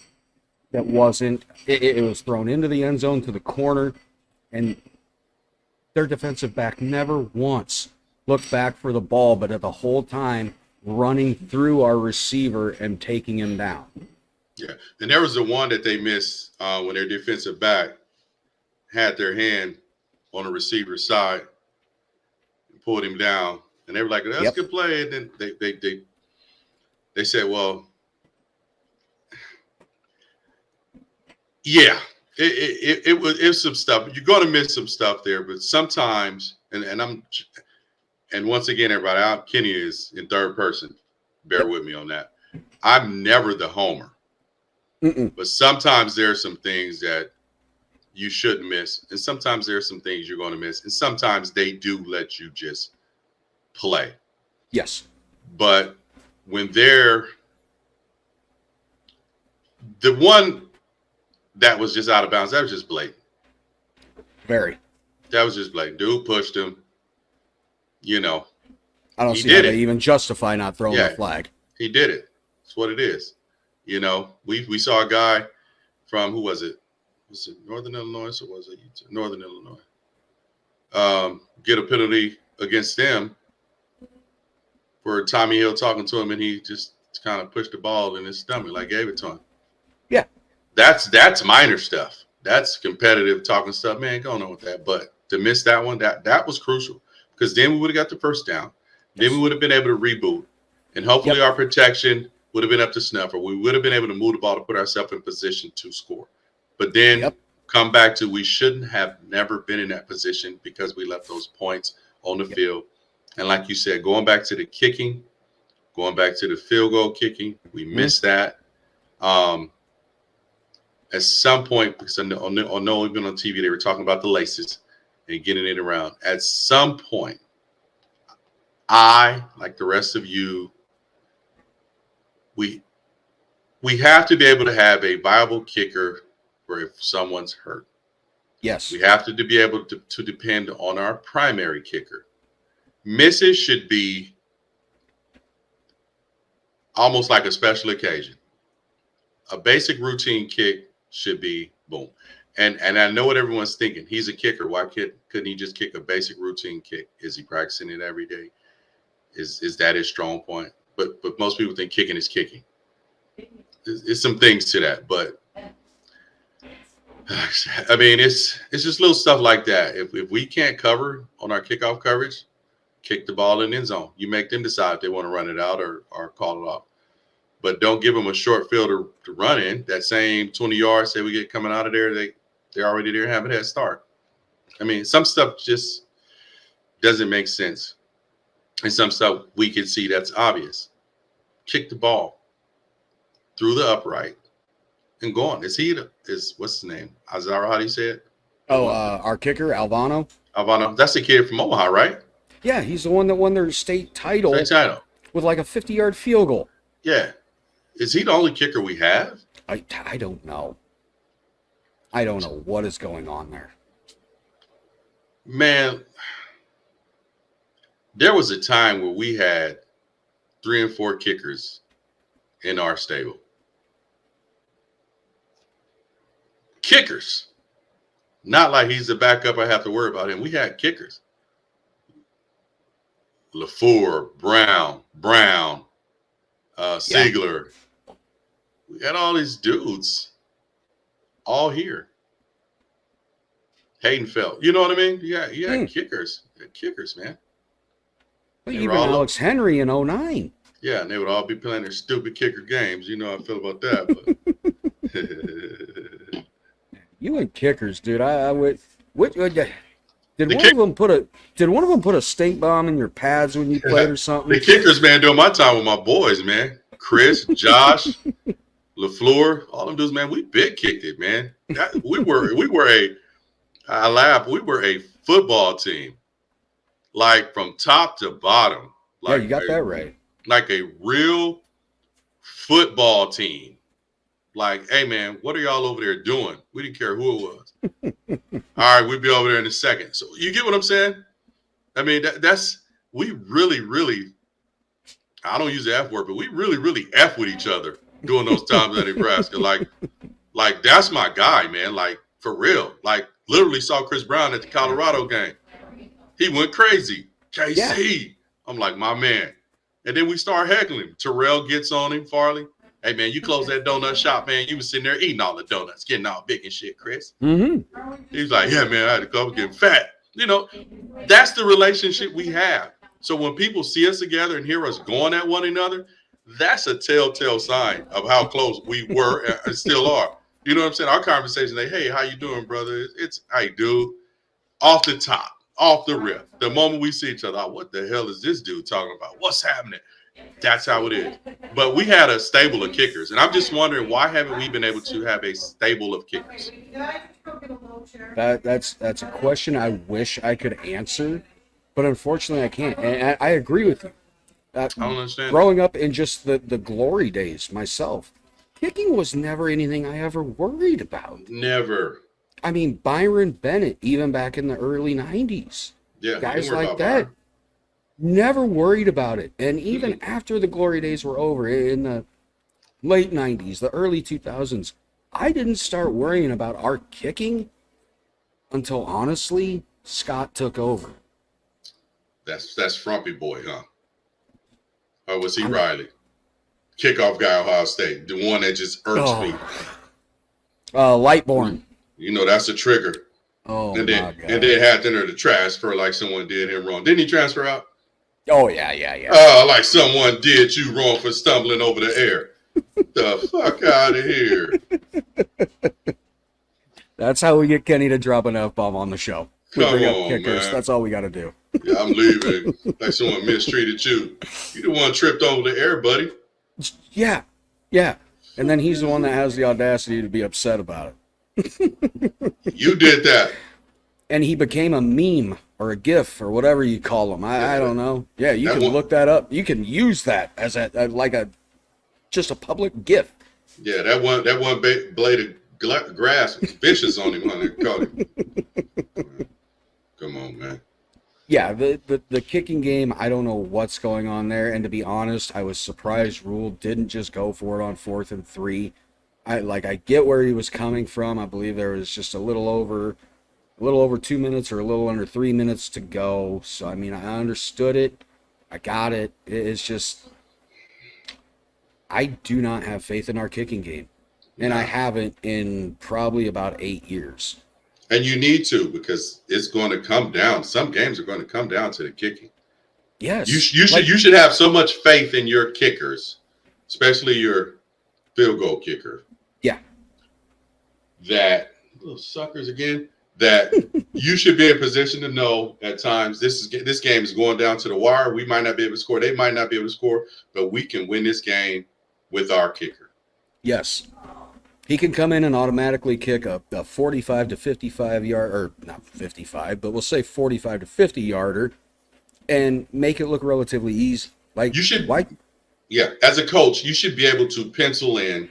that wasn't. It was thrown into the end zone to the corner, and their defensive back never once looked back for the ball, but at the whole time running through our receiver and taking him down. Yeah, and there was the one that they missed when their defensive back had their hand on the receiver's side and pulled him down, and they were like, "That's a good play." And then they said, "Well, yeah, it was some stuff. You're going to miss some stuff there, but sometimes, and once again, everybody, Kenny is in third person. Bear with me on that. I'm never the homer." But sometimes there are some things that you shouldn't miss. And sometimes there are some things you're going to miss. And sometimes they do let you just play. Yes. But when the one that was just out of bounds, that was just blatant. Very. That was just blatant. Dude pushed him. I don't see how they even justify not throwing the flag. He did it. That's what it is. We saw a guy from, who was it? Was it Northern Illinois or was it Northern Illinois? Get a penalty against them for Tommy Hill talking to him, and he just kind of pushed the ball in his stomach, like gave it to him. Yeah. That's minor stuff. That's competitive talking stuff. Man, going on with that. But to miss that one, that was crucial because then we would have got the first down. Then we would have been able to reboot, and hopefully our protection would have been up to snuff, or we would have been able to move the ball to put ourselves in position to score. But then come back to, we shouldn't have never been in that position because we left those points on the field. And like you said, going back to the kicking, going back to the field goal kicking, we missed that. At some point, because I know we've been on TV, they were talking about the laces and getting it around. At some point, I, like the rest of you, we have to be able to have a viable kicker for if someone's hurt. Yes. We have to be able to depend on our primary kicker. Misses should be almost like a special occasion. A basic routine kick should be boom. And I know what everyone's thinking. He's a kicker. Why couldn't he just kick a basic routine kick? Is he practicing it every day? Is that his strong point? But most people think kicking is kicking. It's some things to that, but I mean, it's just little stuff like that. If we can't cover on our kickoff coverage, kick the ball in the end zone. You make them decide if they want to run it out or call it off. But don't give them a short field to run in. That same 20 yards, say we get coming out of there, they're already there, have a head start. I mean, some stuff just doesn't make sense. And some stuff we can see that's obvious. Kick the ball through the upright and go on. What's his name? Azara, how do you say it? Oh, our kicker, Alvano. Alvano. That's the kid from Omaha, right? Yeah, he's the one that won their state title with like a 50-yard field goal. Yeah. Is he the only kicker we have? I don't know. I don't know what is going on there. Man, there was a time where we had 3 and 4 kickers in our stable. Kickers. Not like he's the backup, I have to worry about him. We had kickers. LaFleur, Brown, Siegler. We had all these dudes all here. Haydenfeld. You know what I mean? Yeah, kickers. Kickers, man. Well, even Alex Henry in 09. Yeah, and they would all be playing their stupid kicker games. You know how I feel about that. But you and kickers, dude. I would. Did one of them put a stink bomb in your pads when you played or something? The kickers, man, during my time with my boys, man. Chris, Josh, LaFleur, all them dudes, man, we big kicked it, man. We were a football team. Like from top to bottom. Like, yeah, you got that right. Like a real football team. Like, hey, man, what are y'all over there doing? We didn't care who it was. All right, we'd be over there in a second. So you get what I'm saying? I mean, we really, really, I don't use the F word, but we really, really F with each other during those times at Nebraska. Like that's my guy, man. Like, for real. Like, literally saw Chris Bryan at the Colorado game. He went crazy. KC. Yeah. I'm like, my man. And then we start heckling. Terrell gets on him, Farley. Hey, man, you close that donut shop, man. You was sitting there eating all the donuts, getting all big and shit, Chris. Mm-hmm. He's like, yeah, man, I had to go getting fat. You know, that's the relationship we have. So when people see us together and hear us going at one another, that's a telltale sign of how close we were and still are. You know what I'm saying? Our conversation, like, hey, how you doing, brother? It's, hey, dude, off the top. Off the rip. The moment we see each other, what the hell is this dude talking about? What's happening? That's how it is. But we had a stable of kickers, and I'm just wondering, why haven't we been able to have a stable of kickers? That's a question I wish I could answer, but unfortunately I can't. And I agree with you. I don't understand. Growing up in just the glory days myself, kicking was never anything I ever worried about. Never. I mean, Byron Bennett, even back in the early 90s. Yeah, guys like that. Byron. Never worried about it. And even after the glory days were over in the late 90s, the early 2000s, I didn't start worrying about our kicking until, honestly, Scott took over. That's Frumpy Boy, huh? Or was he Riley? Kickoff guy, Ohio State. The one that just irks me. Lightborn. You know, that's a trigger. Oh, and then, my God. And then had to enter the transfer like someone did him wrong. Didn't he transfer out? Oh, yeah. Like someone did you wrong for stumbling over the air. The fuck out of here. That's how we get Kenny to drop an F-bomb on the show. We bring up kickers. Man. That's all we got to do. Yeah, I'm leaving. Like someone mistreated you. You the one tripped over the air, buddy. Yeah. And then he's the one that has the audacity to be upset about it. You did that. And he became a meme or a GIF or whatever you call them. I don't know. Yeah, you can look that up. You can use that as just a public GIF. Yeah, that one blade of grass was vicious on him. Come on, man. Yeah, the kicking game, I don't know what's going on there. And to be honest, I was surprised Rule didn't just go for it on 4th and 3. I get where he was coming from. I believe there was just a little over 2 minutes or a little under 3 minutes to go. So, I mean, I understood it. I got it. It's just, I do not have faith in our kicking game. And I haven't in probably about 8 years. And you need to, because it's going to come down. Some games are going to come down to the kicking. Yes. You should have so much faith in your kickers, especially your field goal kicker. Yeah. That little suckers again. That you should be in position to know at times this game is going down to the wire. We might not be able to score. They might not be able to score, but we can win this game with our kicker. Yes. He can come in and automatically kick a 45 to 55 yard, or not 55, but we'll say 45 to 50 yarder, and make it look relatively easy. Like You should, why? yeah, as a coach, you should be able to pencil in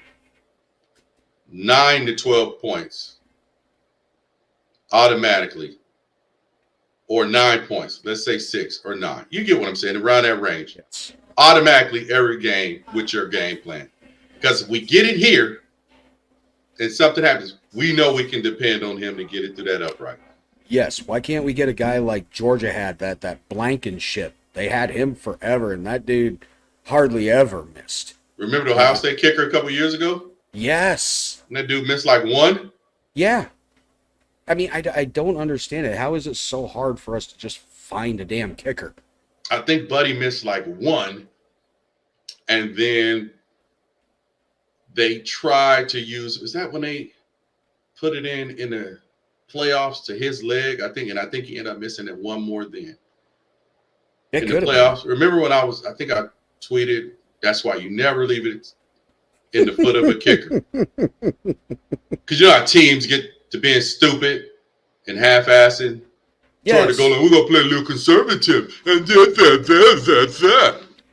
9 to 12 points automatically, or 9 points. Let's say 6 or 9. You get what I'm saying, around that range. Yes. Automatically every game with your game plan. Because if we get it here and something happens, we know we can depend on him to get it through that upright. Yes. Why can't we get a guy like Georgia had, that Blankenship? They had him forever, and that dude hardly ever missed. Remember the Ohio State kicker a couple years ago? Yes. And that dude missed like 1? Yeah. I mean, I don't understand it. How is it so hard for us to just find a damn kicker? I think Buddy missed like 1, and then they tried to use, is that when they put it in the playoffs to his leg? I think he ended up missing it 1 more then. It In could the have playoffs. Remember when I think I tweeted, that's why you never leave it in the foot of a kicker. Because you know how teams get to being stupid and half-assing. Yes. Trying to go, we're going to play a little conservative. And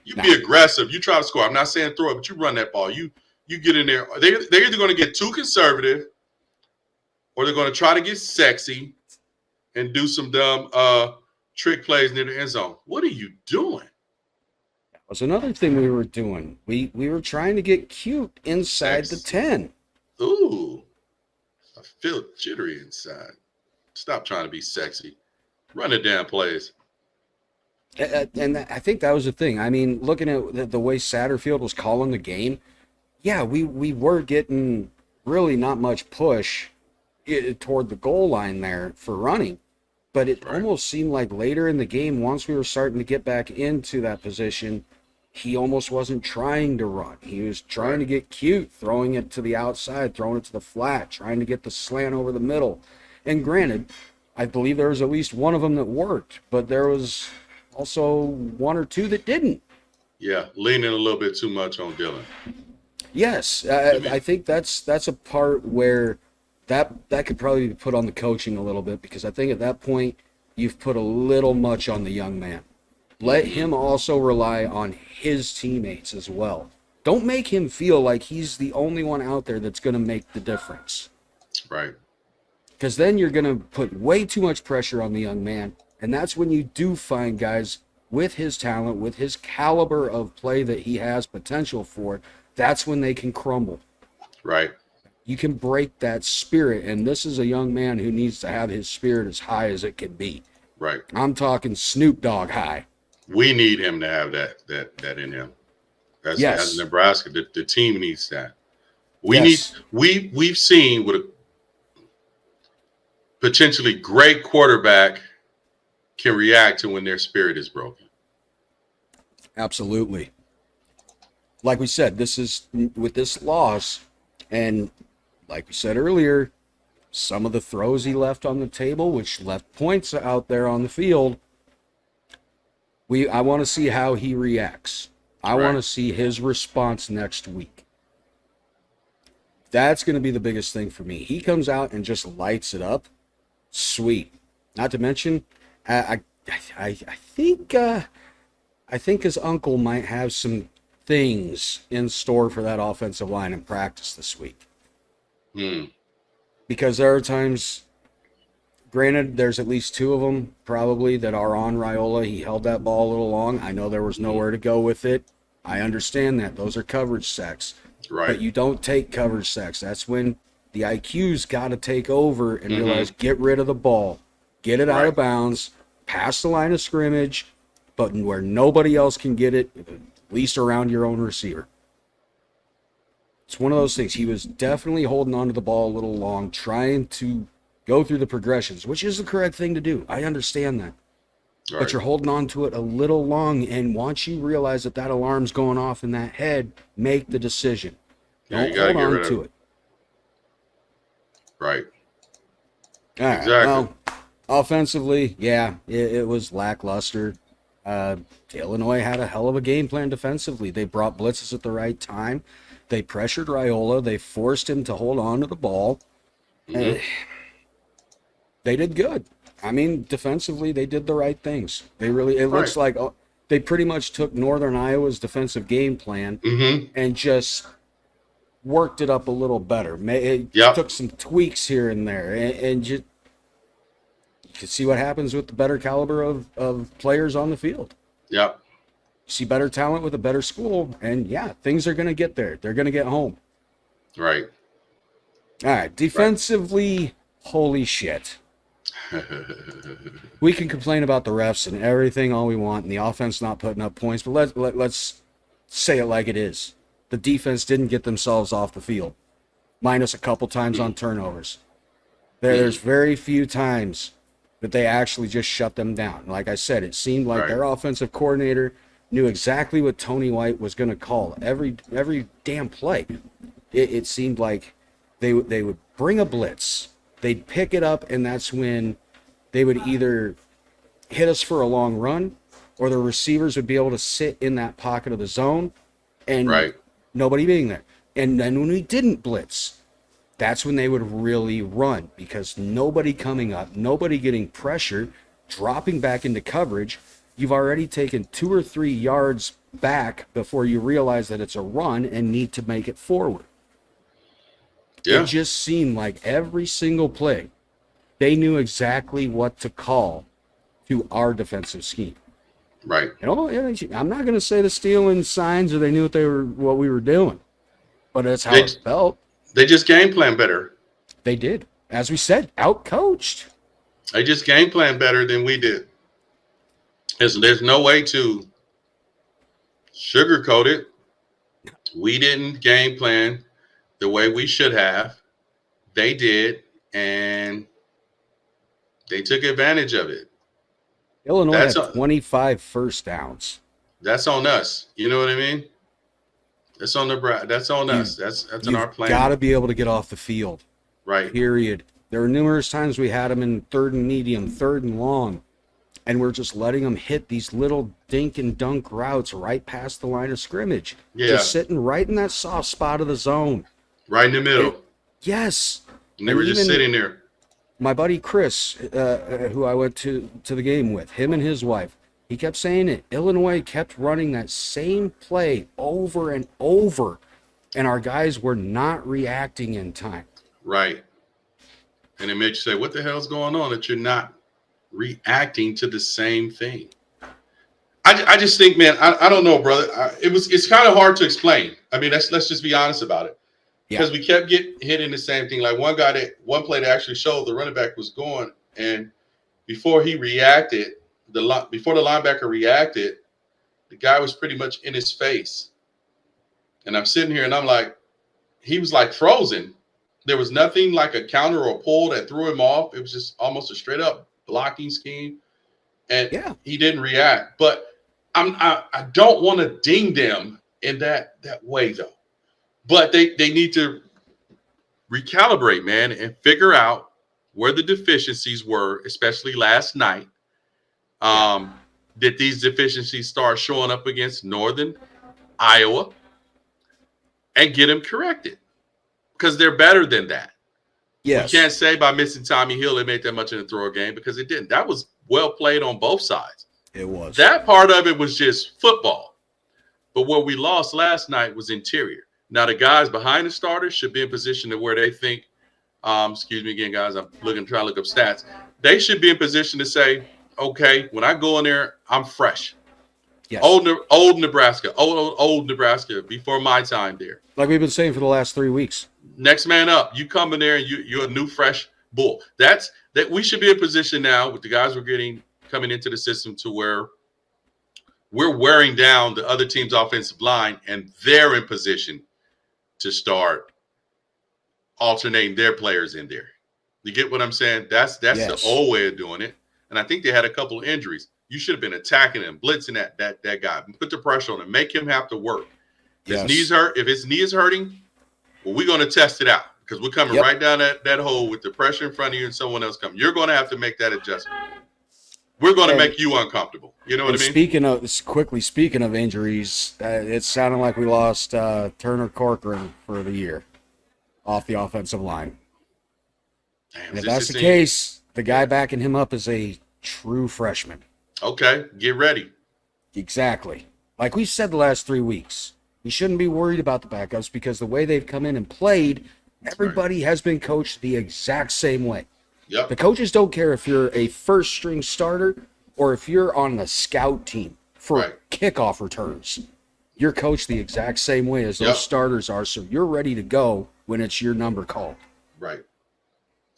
you be aggressive. You try to score. I'm not saying throw it, but you run that ball. You get in there. They're either going to get too conservative, or they're going to try to get sexy and do some dumb trick plays near the end zone. What are you doing? That was another thing we were doing. We were trying to get cute inside the 10. Ooh. I feel jittery inside. Stop trying to be sexy. Run the damn plays. And I think that was the thing. I mean, looking at the way Satterfield was calling the game, yeah, we were getting really not much push toward the goal line there for running. But it almost seemed like later in the game, once we were starting to get back into that position, he almost wasn't trying to run. He was trying to get cute, throwing it to the outside, throwing it to the flat, trying to get the slant over the middle. And granted, I believe there was at least one of them that worked, but there was also 1 or 2 that didn't. Yeah, leaning a little bit too much on Dylan. Yes, I think that's a part where that could probably be put on the coaching a little bit, because I think at that point you've put a little much on the young man. Let him also rely on his teammates as well. Don't make him feel like he's the only one out there that's going to make the difference. Right. Because then you're going to put way too much pressure on the young man, and that's when you do find guys with his talent, with his caliber of play that he has potential for, that's when they can crumble. Right. You can break that spirit, and this is a young man who needs to have his spirit as high as it can be. Right. I'm talking Snoop Dogg high. We need him to have that in him. As Nebraska, the team needs that. We've seen with a potentially great quarterback can react to when their spirit is broken. Absolutely. Like we said, this is with this loss, and like we said earlier, some of the throws he left on the table, which left points out there on the field, I want to see how he reacts. I want to see his response next week. That's going to be the biggest thing for me. He comes out and just lights it up. Sweet. Not to mention, I think his uncle might have some things in store for that offensive line in practice this week. Because there are times, granted, there's at least 2 of them probably that are on Raiola. He held that ball a little long. I know there was nowhere to go with it. I understand that. Those are coverage sacks. Right. But you don't take coverage sacks. That's when the IQ's got to take over and realize, get rid of the ball. Get it out of bounds. Pass the line of scrimmage. But where nobody else can get it, at least around your own receiver. It's one of those things. He was definitely holding on to the ball a little long, trying to go through the progressions, which is the correct thing to do. I understand that. but Right. you're holding on to it a little long. And once you realize that that alarm's going off in that head, make the decision. Yeah, Don't you got to hold get on rid of to it. it. Right. All right. Exactly. Well, offensively, yeah, it was lackluster. Illinois had a hell of a game plan defensively. They brought blitzes at the right time. They pressured Raiola. They forced him to hold on to the ball. Mhm. They did good. I mean, defensively, they did the right things. It looks Right. like they pretty much took Northern Iowa's defensive game plan Mm-hmm. and just worked it up a little better. It Yep. took some tweaks here and there, and just you can see what happens with the better caliber of players on the field. Yep. You see better talent with a better school, and yeah, things are going to get there. They're going to get home. Right. All right, defensively, holy shit. We can complain about the refs and everything all we want, and the offense not putting up points, but let's say it like it is. The defense didn't get themselves off the field, minus a couple times on turnovers. There's very few times that they actually just shut them down. Like I said, it seemed like Right. their offensive coordinator knew exactly what Tony White was going to call every damn play. It seemed like they would bring a blitz, they'd pick it up, and that's when they would either hit us for a long run, or the receivers would be able to sit in that pocket of the zone, and Right. nobody being there. And then when we didn't blitz, that's when they would really run, because nobody coming up, nobody getting pressure, dropping back into coverage. You've already taken 2 or 3 yards back before you realize that it's a run and need to make it forward. Yeah. It just seemed like every single play, they knew exactly what to call to our defensive scheme. Right. You know, I'm not going to say the stealing signs or they knew what we were doing, but that's how They it felt. they just game plan better. They did, as we said, out-coached. They just game plan better than we did. There's no way to sugarcoat it. We didn't game plan the way we should have. They did, and they took advantage of it. Illinois That's had 25 first downs. That's on us. You know what I mean? That's on the That's on us. That's in our You've plan. got to be able to get off the field. Right. Period. There were numerous times we had them in 3rd and medium, 3rd and long, and we're just letting them hit these little dink and dunk routes right past the line of scrimmage. Yeah. Just sitting right in that soft spot of the zone. Right in the middle. Yes. And they were just sitting there. My buddy Chris, who I went to the game with, him and his wife, he kept saying it. Illinois kept running that same play over and over, and our guys were not reacting in time. Right. And it makes you say, what the hell's going on that you're not reacting to the same thing? I just think, man, I don't know, brother. It's kind of hard to explain. I mean, let's just be honest about it. Because we kept hitting the same thing. Like one play that actually showed the running back was going, and before he reacted, before the linebacker reacted, the guy was pretty much in his face. And I'm sitting here and I'm like, he was like frozen. There was nothing like a counter or pull that threw him off. It was just almost a straight up blocking scheme. And he didn't react. But I don't want to ding them in that way though. But they need to recalibrate, man, and figure out where the deficiencies were, especially last night. Did these deficiencies start showing up against Northern Iowa? And get them corrected. Because they're better than that. Yes. We can't say by missing Tommy Hill it made that much in the throw game, because it didn't. That was well played on both sides. It was. That part of it was just football. But what we lost last night was interior. Now, the guys behind the starters should be in position to where they think, excuse me again, guys, I'm trying to look up stats. They should be in position to say, okay, when I go in there, I'm fresh. Yes. Old Nebraska, old Nebraska before my time there. Like we've been saying for the last 3 weeks. Next man up. You come in there and you're a new, fresh bull. That we should be in position now with the guys we're getting coming into the system to where we're wearing down the other team's offensive line, and they're in position to start alternating their players in there. You get what I'm saying? That's the old way of doing it. And I think they had a couple of injuries. You should have been attacking him, blitzing that guy. Put the pressure on him. Make him have to work. If his knees hurt, if his knee is hurting, well, we're going to test it out because we're coming right down that hole with the pressure in front of you and someone else coming. You're going to have to make that adjustment. We're going to make you uncomfortable. You know what I mean? Speaking of injuries, it sounded like we lost Turner Corcoran for the year off the offensive line. Damn, and if that's the case, the guy backing him up is a true freshman. Okay, get ready. Exactly. Like we said the last 3 weeks, we shouldn't be worried about the backups because the way they've come in and played, everybody has been coached the exact same way. Yep. The coaches don't care if you're a first-string starter or if you're on the scout team for kickoff returns. You're coached the exact same way as those starters are, so you're ready to go when it's your number called. Right.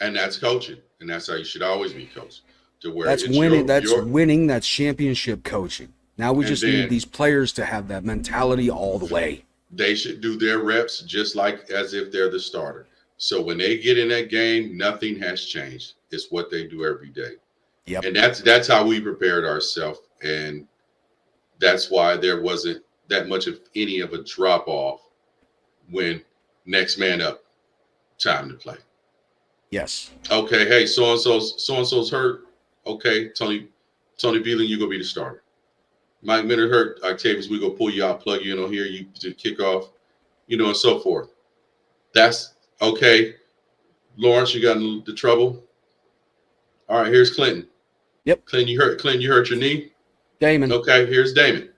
And that's coaching, and that's how you should always be coached. To where that's winning. Winning. That's championship coaching. Now we just need these players to have that mentality all the way. They should do their reps just like as if they're the starter. So when they get in that game, nothing has changed. It's what they do every day. Yep. And that's how we prepared ourselves. And that's why there wasn't that much of any of a drop off when next man up, time to play. Yes. Okay, hey, so and so's hurt. Okay, Tony Veland, you're gonna be the starter. Mike Minter hurt. Octavius, we gonna pull you out, plug you in on here, you to kick off, and so forth. That's okay. Lawrence, you got in the trouble. All right, here's Clinton. Yep. Clinton, you hurt your knee. Damon. Okay, here's Damon.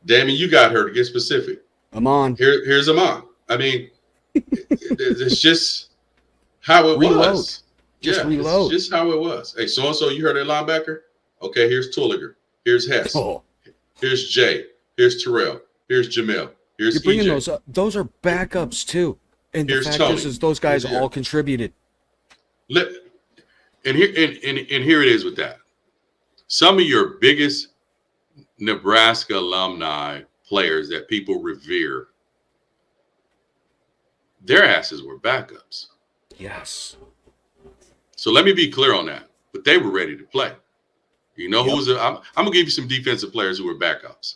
Damon, you got hurt. To get specific. Amon. Here's Amon. I mean, it's just how it was. Reload. It's just how it was. Hey, so-and-so, you heard that linebacker? Okay, here's Tulliger. Here's Hess. Oh. Here's Jay. Here's Terrell. Here's Jamel. Here's You're bringing EJ. those up. Those are backups, too. And Here's the fact Tony. is those guys all contributed. And here it is with that. Some of your biggest Nebraska alumni players that people revere, their asses were backups. Yes. So let me be clear on that. But they were ready to play. You know who was I'm gonna give you some defensive players who were backups.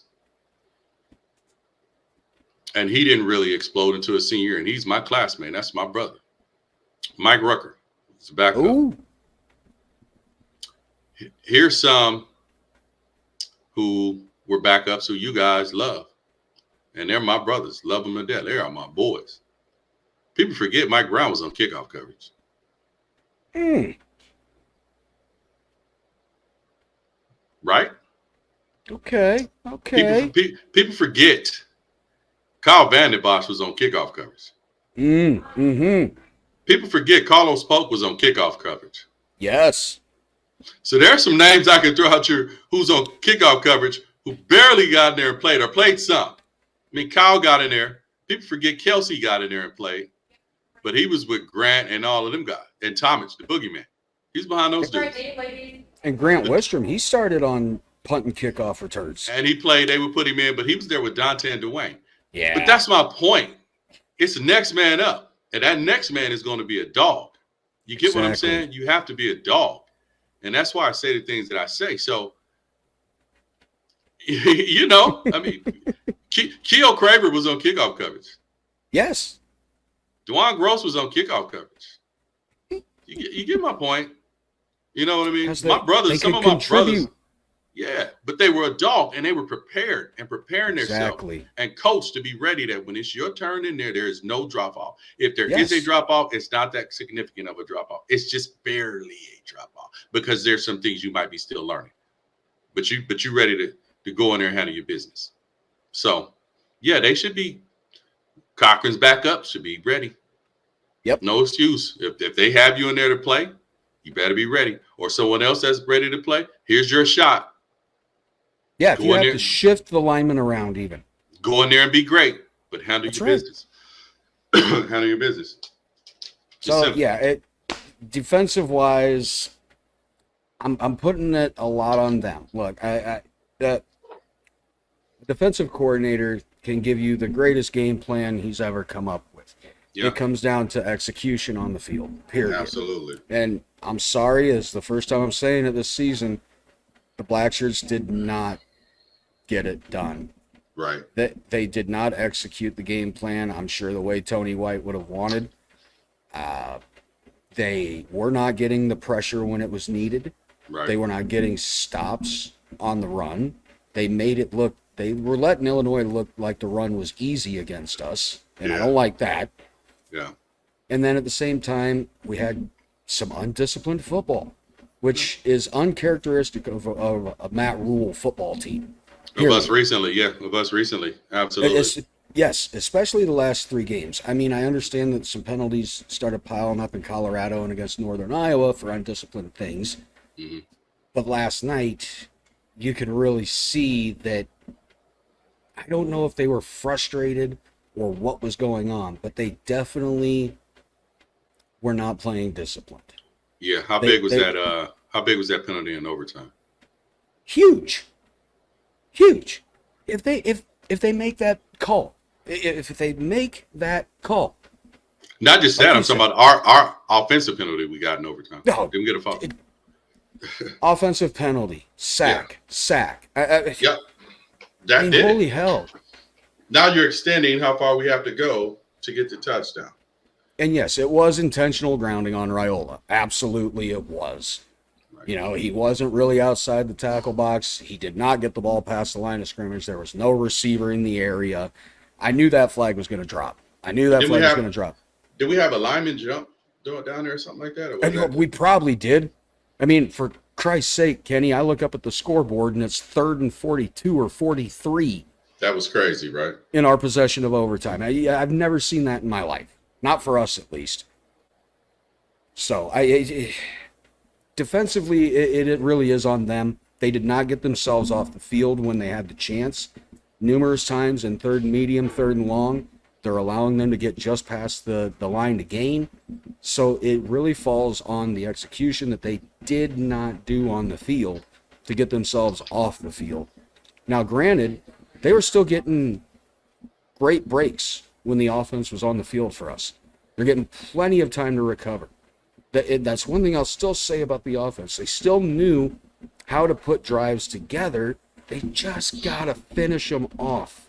And he didn't really explode into a senior, and he's my classmate. That's my brother. Mike Rucker. It's a backup. Ooh. Here's some who were backups who you guys love. And they're my brothers. Love them to death. They are my boys. People forget Mike Brown was on kickoff coverage. Right? Okay. People forget Kyle Vanden Bosch was on kickoff coverage. People forget Carlos Polk was on kickoff coverage. Yes. So there are some names I can throw out here who's on kickoff coverage who barely got in there and played or played some. I mean, Kyle got in there. People forget Kelsey got in there and played. But he was with Grant and all of them guys. And Thomas, the boogeyman. He's behind those dudes. And Grant Wistrom, he started on punt and kickoff returns. And he played. They would put him in, but he was there with Dante and Dwayne. Yeah. But that's my point. It's the next man up. And that next man is going to be a dog. You get what I'm saying? You have to be a dog. And that's why I say the things that I say. So, I mean, Keo Craver was on kickoff coverage. Yes. DeJuan Gross was on kickoff coverage. You get my point. You know what I mean? My brothers, some of my brothers. Yeah, but they were a dog and they were prepared and preparing themselves and coached to be ready that when it's your turn in there is no drop off. If there is a drop off, it's not that significant of a drop off. It's just barely a drop off because there's some things you might be still learning. But you ready to go in there and handle your business. So, yeah, they should be. Cochran's backup should be ready. Yep. No excuse. If they have you in there to play, you better be ready. Or someone else that's ready to play, here's your shot. Yeah, if you have to shift the lineman around even. Go in there and be great, but handle your business. Handle your business. So, defensive-wise, I'm putting it a lot on them. Look, the defensive coordinator can give you the greatest game plan he's ever come up with. Yep. It comes down to execution on the field, period. Absolutely. And I'm sorry, it's the first time I'm saying it this season, the Blackshirts did not get it done. Right. They did not execute the game plan, I'm sure, the way Tony White would have wanted. They were not getting the pressure when it was needed. Right. They were not getting stops on the run. They made it look, they were letting Illinois look like the run was easy against us, and I don't like that. Yeah. And then at the same time, we had some undisciplined football, which is uncharacteristic of a Matt Rule football team. Of us recently. Absolutely. Yes, especially the last 3 games. I mean, I understand that some penalties started piling up in Colorado and against Northern Iowa for undisciplined things. Mm-hmm. But last night, you could really see that, I don't know if they were frustrated or what was going on, but they definitely were not playing disciplined. Yeah. How big was that penalty in overtime? Huge. If they make that call, Not just that, I'm talking about our offensive penalty we got in overtime. No, didn't we get a foul? Offensive penalty, sack. Yep. That did holy it. hell. Now you're extending how far we have to go to get the touchdown. And yes, it was intentional grounding on Raiola. Absolutely it was. Right. You know, he wasn't really outside the tackle box. He did not get the ball past the line of scrimmage. There was no receiver in the area. I knew that flag was going to drop. Did we have a lineman jump down there or something like that? Or was that? We probably did. I mean, for Christ's sake, Kenny, I look up at the scoreboard and it's 3rd and 42 or 43. That was crazy, right? In our possession of overtime. I've never seen that in my life. Not for us, at least. So, defensively, it really is on them. They did not get themselves off the field when they had the chance. Numerous times in 3rd and medium, 3rd and long, they're allowing them to get just past the line to gain. So it really falls on the execution that they did not do on the field to get themselves off the field. Now, granted, they were still getting great breaks when the offense was on the field for us. They're getting plenty of time to recover. That's one thing I'll still say about the offense. They still knew how to put drives together. They just got to finish them off.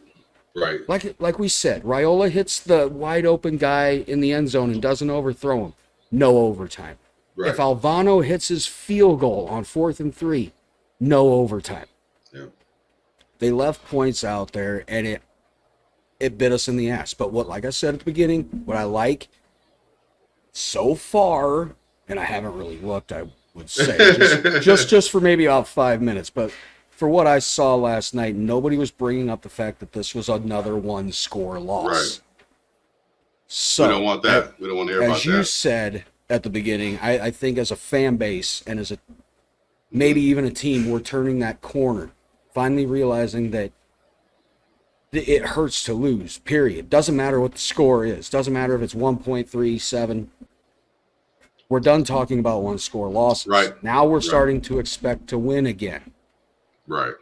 Right. Like we said, Raiola hits the wide open guy in the end zone and doesn't overthrow him. No overtime. Right. If Alvano hits his field goal on 4th and 3, no overtime. Yeah. They left points out there, and it bit us in the ass. But like I said at the beginning, what I like so far, and I haven't really looked, I would say, just for maybe about 5 minutes, but for what I saw last night, nobody was bringing up the fact that this was another 1-score loss. Right. So we don't want that. We don't want to hear about that. As you said at the beginning, I think as a fan base and as maybe even a team, we're turning that corner, finally realizing that it hurts to lose, period. Doesn't matter what the score is. Doesn't matter if it's 1.37. We're done talking about 1-score losses. Right. Now we're starting to expect to win again. Right.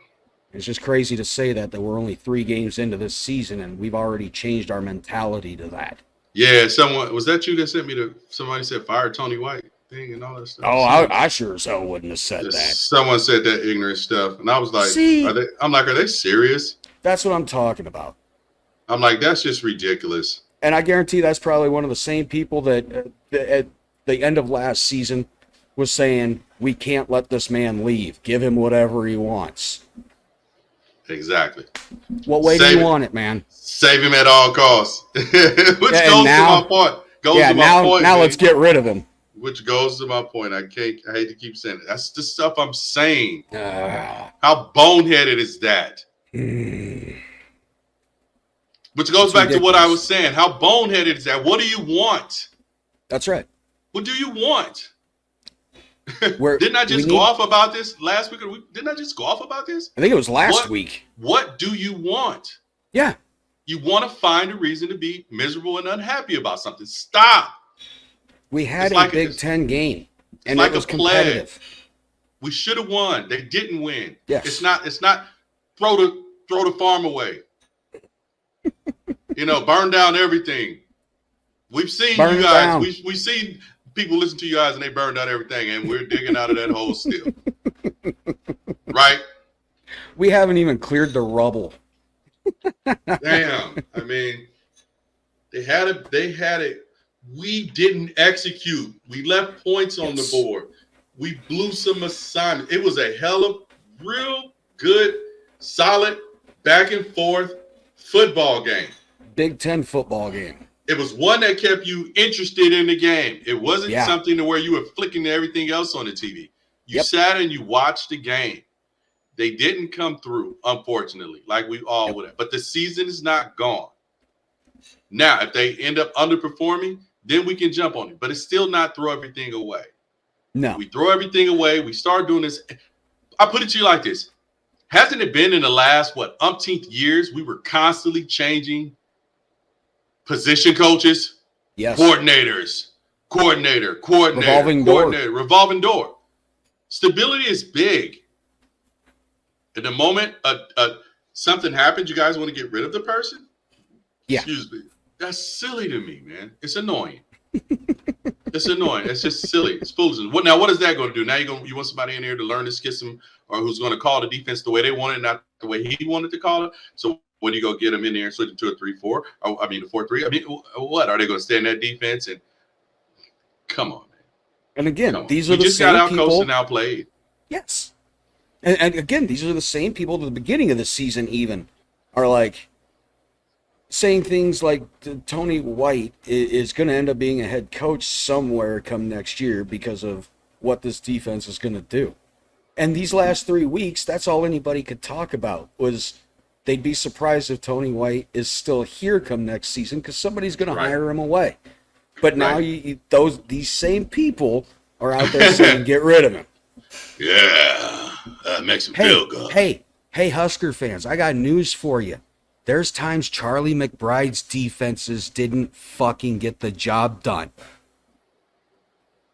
It's just crazy to say that we're only 3 games into this season and we've already changed our mentality to that. Yeah, was that you that sent me somebody said fire Tony White thing and all that stuff? Oh, I sure as hell wouldn't have said that. Someone said that ignorant stuff. And I was like, are they serious? That's what I'm talking about. I'm like, that's just ridiculous. And I guarantee that's probably one of the same people that at the end of last season was saying, we can't let this man leave. Give him whatever he wants. Exactly. What way do you want it, man? Save him at all costs. Which goes to my point. Now let's get rid of him. Which goes to my point. I hate to keep saying it. That's the stuff I'm saying. How boneheaded is that? Which goes back to what I was saying. How boneheaded is that? What do you want? That's right. What do you want? Didn't I just go off about this last week? Didn't I just go off about this? I think it was last week. What do you want? Yeah. You want to find a reason to be miserable and unhappy about something. Stop. We had a Big Ten game, and it was competitive. We should have won. They didn't win. Yes. It's not throw the farm away. Burn down everything. We've seen you guys. We've seen people listen to you guys and they burn down everything, and we're digging out of that hole still. Right? We haven't even cleared the rubble. Damn. I mean, they had it. We didn't execute. We left points on the Yes. board. We blew some assignments. It was a hell of real good, solid, back and forth football game. Big Ten football game. It was one that kept you interested in the game. It wasn't Yeah. something to where you were flicking to everything else on the TV. You Yep. sat and you watched the game. They didn't come through, unfortunately, like we all would have. But the season is not gone. Now, if they end up underperforming, then we can jump on it. But it's still not throw everything away. No. We throw everything away. We start doing this. I put it to you like this. Hasn't it been in the last, umpteenth years, we were constantly changing position coaches, Yes. coordinator, revolving door. Stability is big. At the moment something happens, you guys want to get rid of the person? Yeah. Excuse me. That's silly to me, man. It's annoying. It's annoying. It's just silly. It's foolishness. What is that going to do? Now you want somebody in here to learn to schism, or who's going to call the defense the way they want it, not the way he wanted to call it. So when you go get them in there and switch it to a 3-4, a 4-3, I mean, what are they going to stay in that defense? And come on, man. And again, these are we the just same got people. outcoached and outplayed. Yes. And again, these are the same people at the beginning of the season even are like saying things like Tony White is going to end up being a head coach somewhere come next year because of what this defense is going to do. And these last 3 weeks, that's all anybody could talk about was they'd be surprised if Tony White is still here come next season because somebody's going to hire him away. But now these same people are out there saying get rid of him. Yeah, that makes him feel good. Hey, Husker fans, I got news for you. There's times Charlie McBride's defenses didn't fucking get the job done.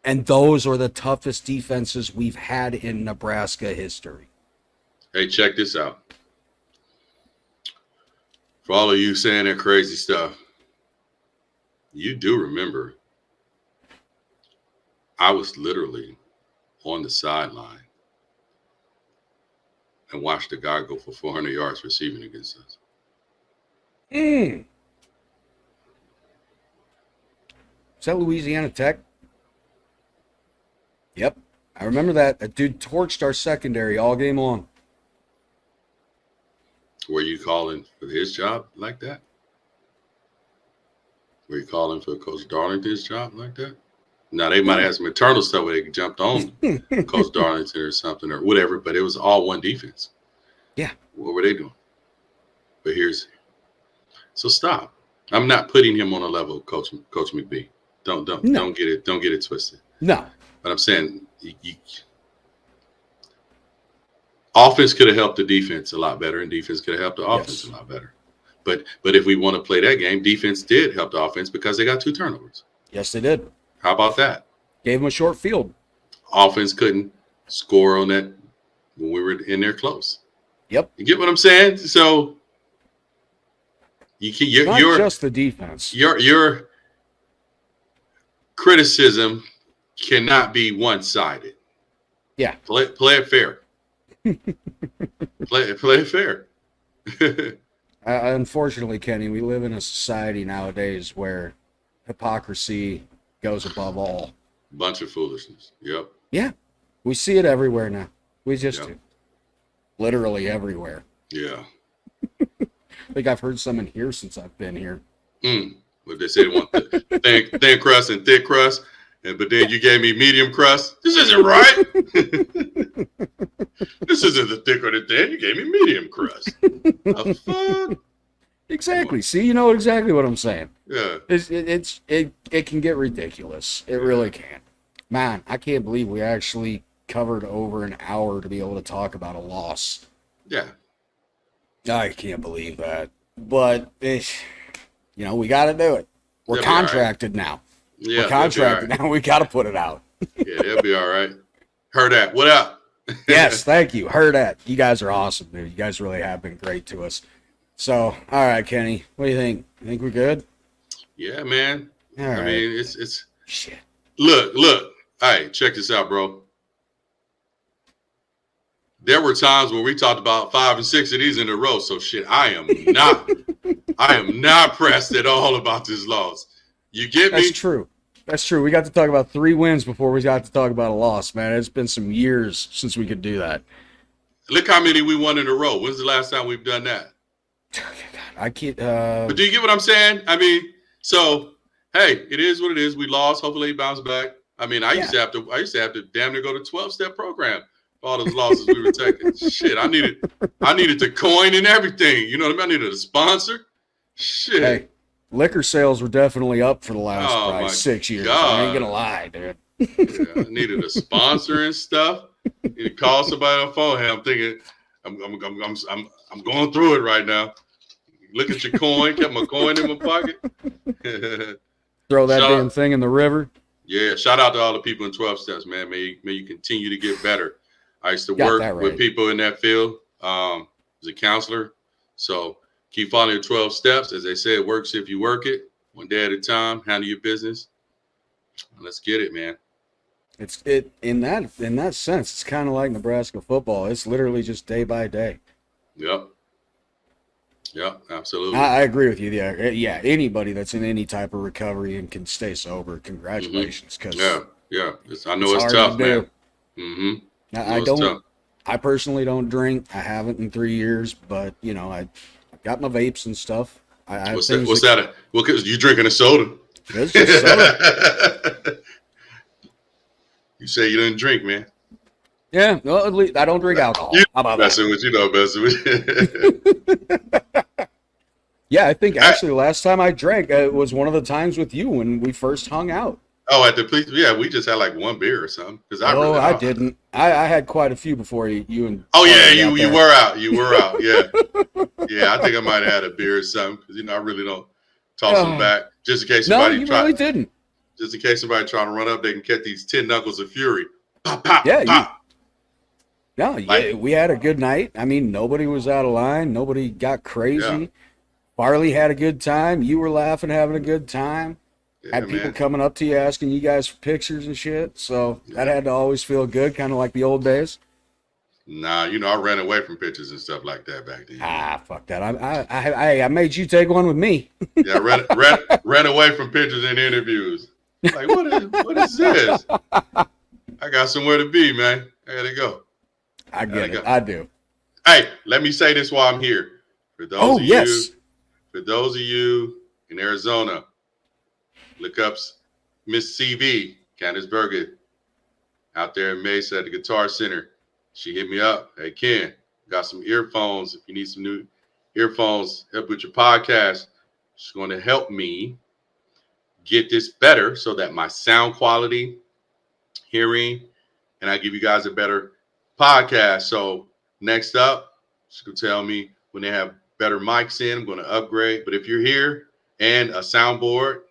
And those are the toughest defenses we've had in Nebraska history. Hey, check this out. For all of you saying that crazy stuff, you do remember I was literally on the sideline and watched a guy go for 400 yards receiving against us. Is that Louisiana Tech? Yep. I remember that. That dude torched our secondary all game long. Were you calling for his job like that? Were you calling for Coach Darlington's job like that? Now, they might have some internal stuff where they jumped on Coach Darlington or something or whatever, but it was all one defense. Yeah. What were they doing? But so stop. I'm not putting him on a level of Coach McBee. Don't get it twisted. No. But I'm saying offense could have helped the defense a lot better, and defense could have helped the offense a lot better. But if we want to play that game, defense did help the offense because they got 2 turnovers. Yes, they did. How about that? Gave him a short field. Offense couldn't score on that when we were in there close. Yep. You get what I'm saying? So you're Not just the defense. Your criticism cannot be one-sided. Yeah. Play it fair. play it fair. Unfortunately, Kenny, we live in a society nowadays where hypocrisy goes above all. Bunch of foolishness. Yep. Yeah. We see it everywhere now. We just do. Literally everywhere. Yeah. I think I've heard some in here since I've been here. But they say they want thin crust and thick crust, but then you gave me medium crust. This isn't right. This isn't the thick or the thin. You gave me medium crust. The fuck? Exactly. See, you know exactly what I'm saying. Yeah. It can get ridiculous. It really can. Man, I can't believe we actually covered over an hour to be able to talk about a loss. Yeah. I can't believe that. But, we got to do it. We're They'll contracted now. Yeah, We're contracted now. We got to put it out. Yeah, they'll be all right. Hurrdat, what up? Yes, thank you. Hurrdat. You guys are awesome, dude. You guys really have been great to us. So, all right, Kenny, what do you think? You think we're good? Yeah, man. All right. I mean, it's shit. Look. All right, check this out, bro. there were times where we talked about 5 and 6 of these in a row. So shit, I am not pressed at all about this loss. You get me? That's true. That's true. We got to talk about 3 wins before we got to talk about a loss, man. It's been some years since we could do that. Look how many we won in a row. When's the last time we've done that? I can't. But do you get what I'm saying? I mean, so hey, it is what it is. We lost. Hopefully, he bounced back. I mean, I used to have to damn near go to 12-step program for all those losses we were taking. Shit, I needed the coin and everything. You know what I mean? I needed a sponsor. Shit. Hey, liquor sales were definitely up for the last probably 6 years. God. I ain't gonna lie, dude. Yeah, I needed a sponsor and stuff. You call somebody on the phone. Hey, I'm thinking, I'm going through it right now. Look at your coin. Kept my coin in my pocket. Throw that damn thing in the river. Yeah, shout out to all the people in 12 steps, man. May you continue to get better. I used to work with people in that field as a counselor. So keep following your 12 steps. As they say, it works if you work it. One day at a time. Handle your business. Let's get it, man. It's in that sense. It's kind of like Nebraska football. It's literally just day by day. Yep. Yeah, absolutely. I agree with you. Yeah. Anybody that's in any type of recovery and can stay sober, congratulations. Cause yeah. I know it's tough, man. Mm-hmm. I personally don't drink. I haven't in 3 years, but I got my vapes and stuff. What's that? Well, because you drinking a soda. It's just soda. You say you didn't drink, man. Yeah, well, at least I don't drink alcohol. How about messing that? With you. Yeah, I think actually the last time I drank was one of the times with you when we first hung out. Oh, at the police? Yeah, we just had like one beer or something. I didn't. I had quite a few before you and. Oh yeah, you were out. You were out. Yeah, yeah. I think I might have had a beer or something because I really don't toss them back just in case somebody. No, you really didn't. Just in case somebody trying to run up, they can catch these 10 knuckles of fury. Pop, pop, yeah, pop. We had a good night. I mean, nobody was out of line. Nobody got crazy. Yeah. Farley had a good time. You were laughing, having a good time. Yeah, had people coming up to you asking you guys for pictures and shit. So that had to always feel good, kind of like the old days. Nah, I ran away from pictures and stuff like that back then. Fuck that. I made you take one with me. Yeah, ran away from pictures and interviews. Like, what is this? I got somewhere to be, man. I gotta go. I get it. I do. Hey, let me say this while I'm here. For those of you in Arizona, look up Miss CV, Candace Berger, out there in Mesa at the Guitar Center. She hit me up. Hey, Ken, got some earphones. If you need some new earphones, help with your podcast. She's going to help me get this better so that my sound quality, hearing, and I give you guys a better podcast. So next up, she's going to tell me when they have better mics in, I'm going to upgrade. But if you're here and a soundboard,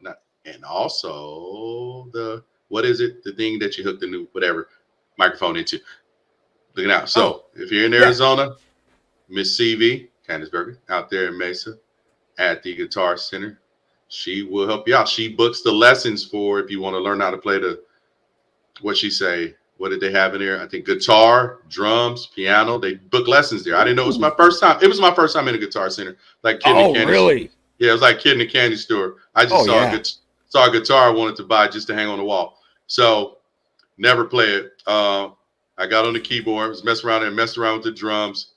and also the thing that you hook the new microphone into. Looking out. So if you're in Arizona, Miss CV, Candace Berger, out there in Mesa at the Guitar Center, she will help you out. She books the lessons for if you want to learn how to play what did they have in there? I think guitar, drums, piano. They book lessons there. I didn't know it was my first time. It was my first time in a Guitar Center. Like kid in the candy really? Store. Yeah, it was like kid in the candy store. I just saw a guitar I wanted to buy just to hang on the wall. So never play it. I got on the keyboard, was messing around with the drums.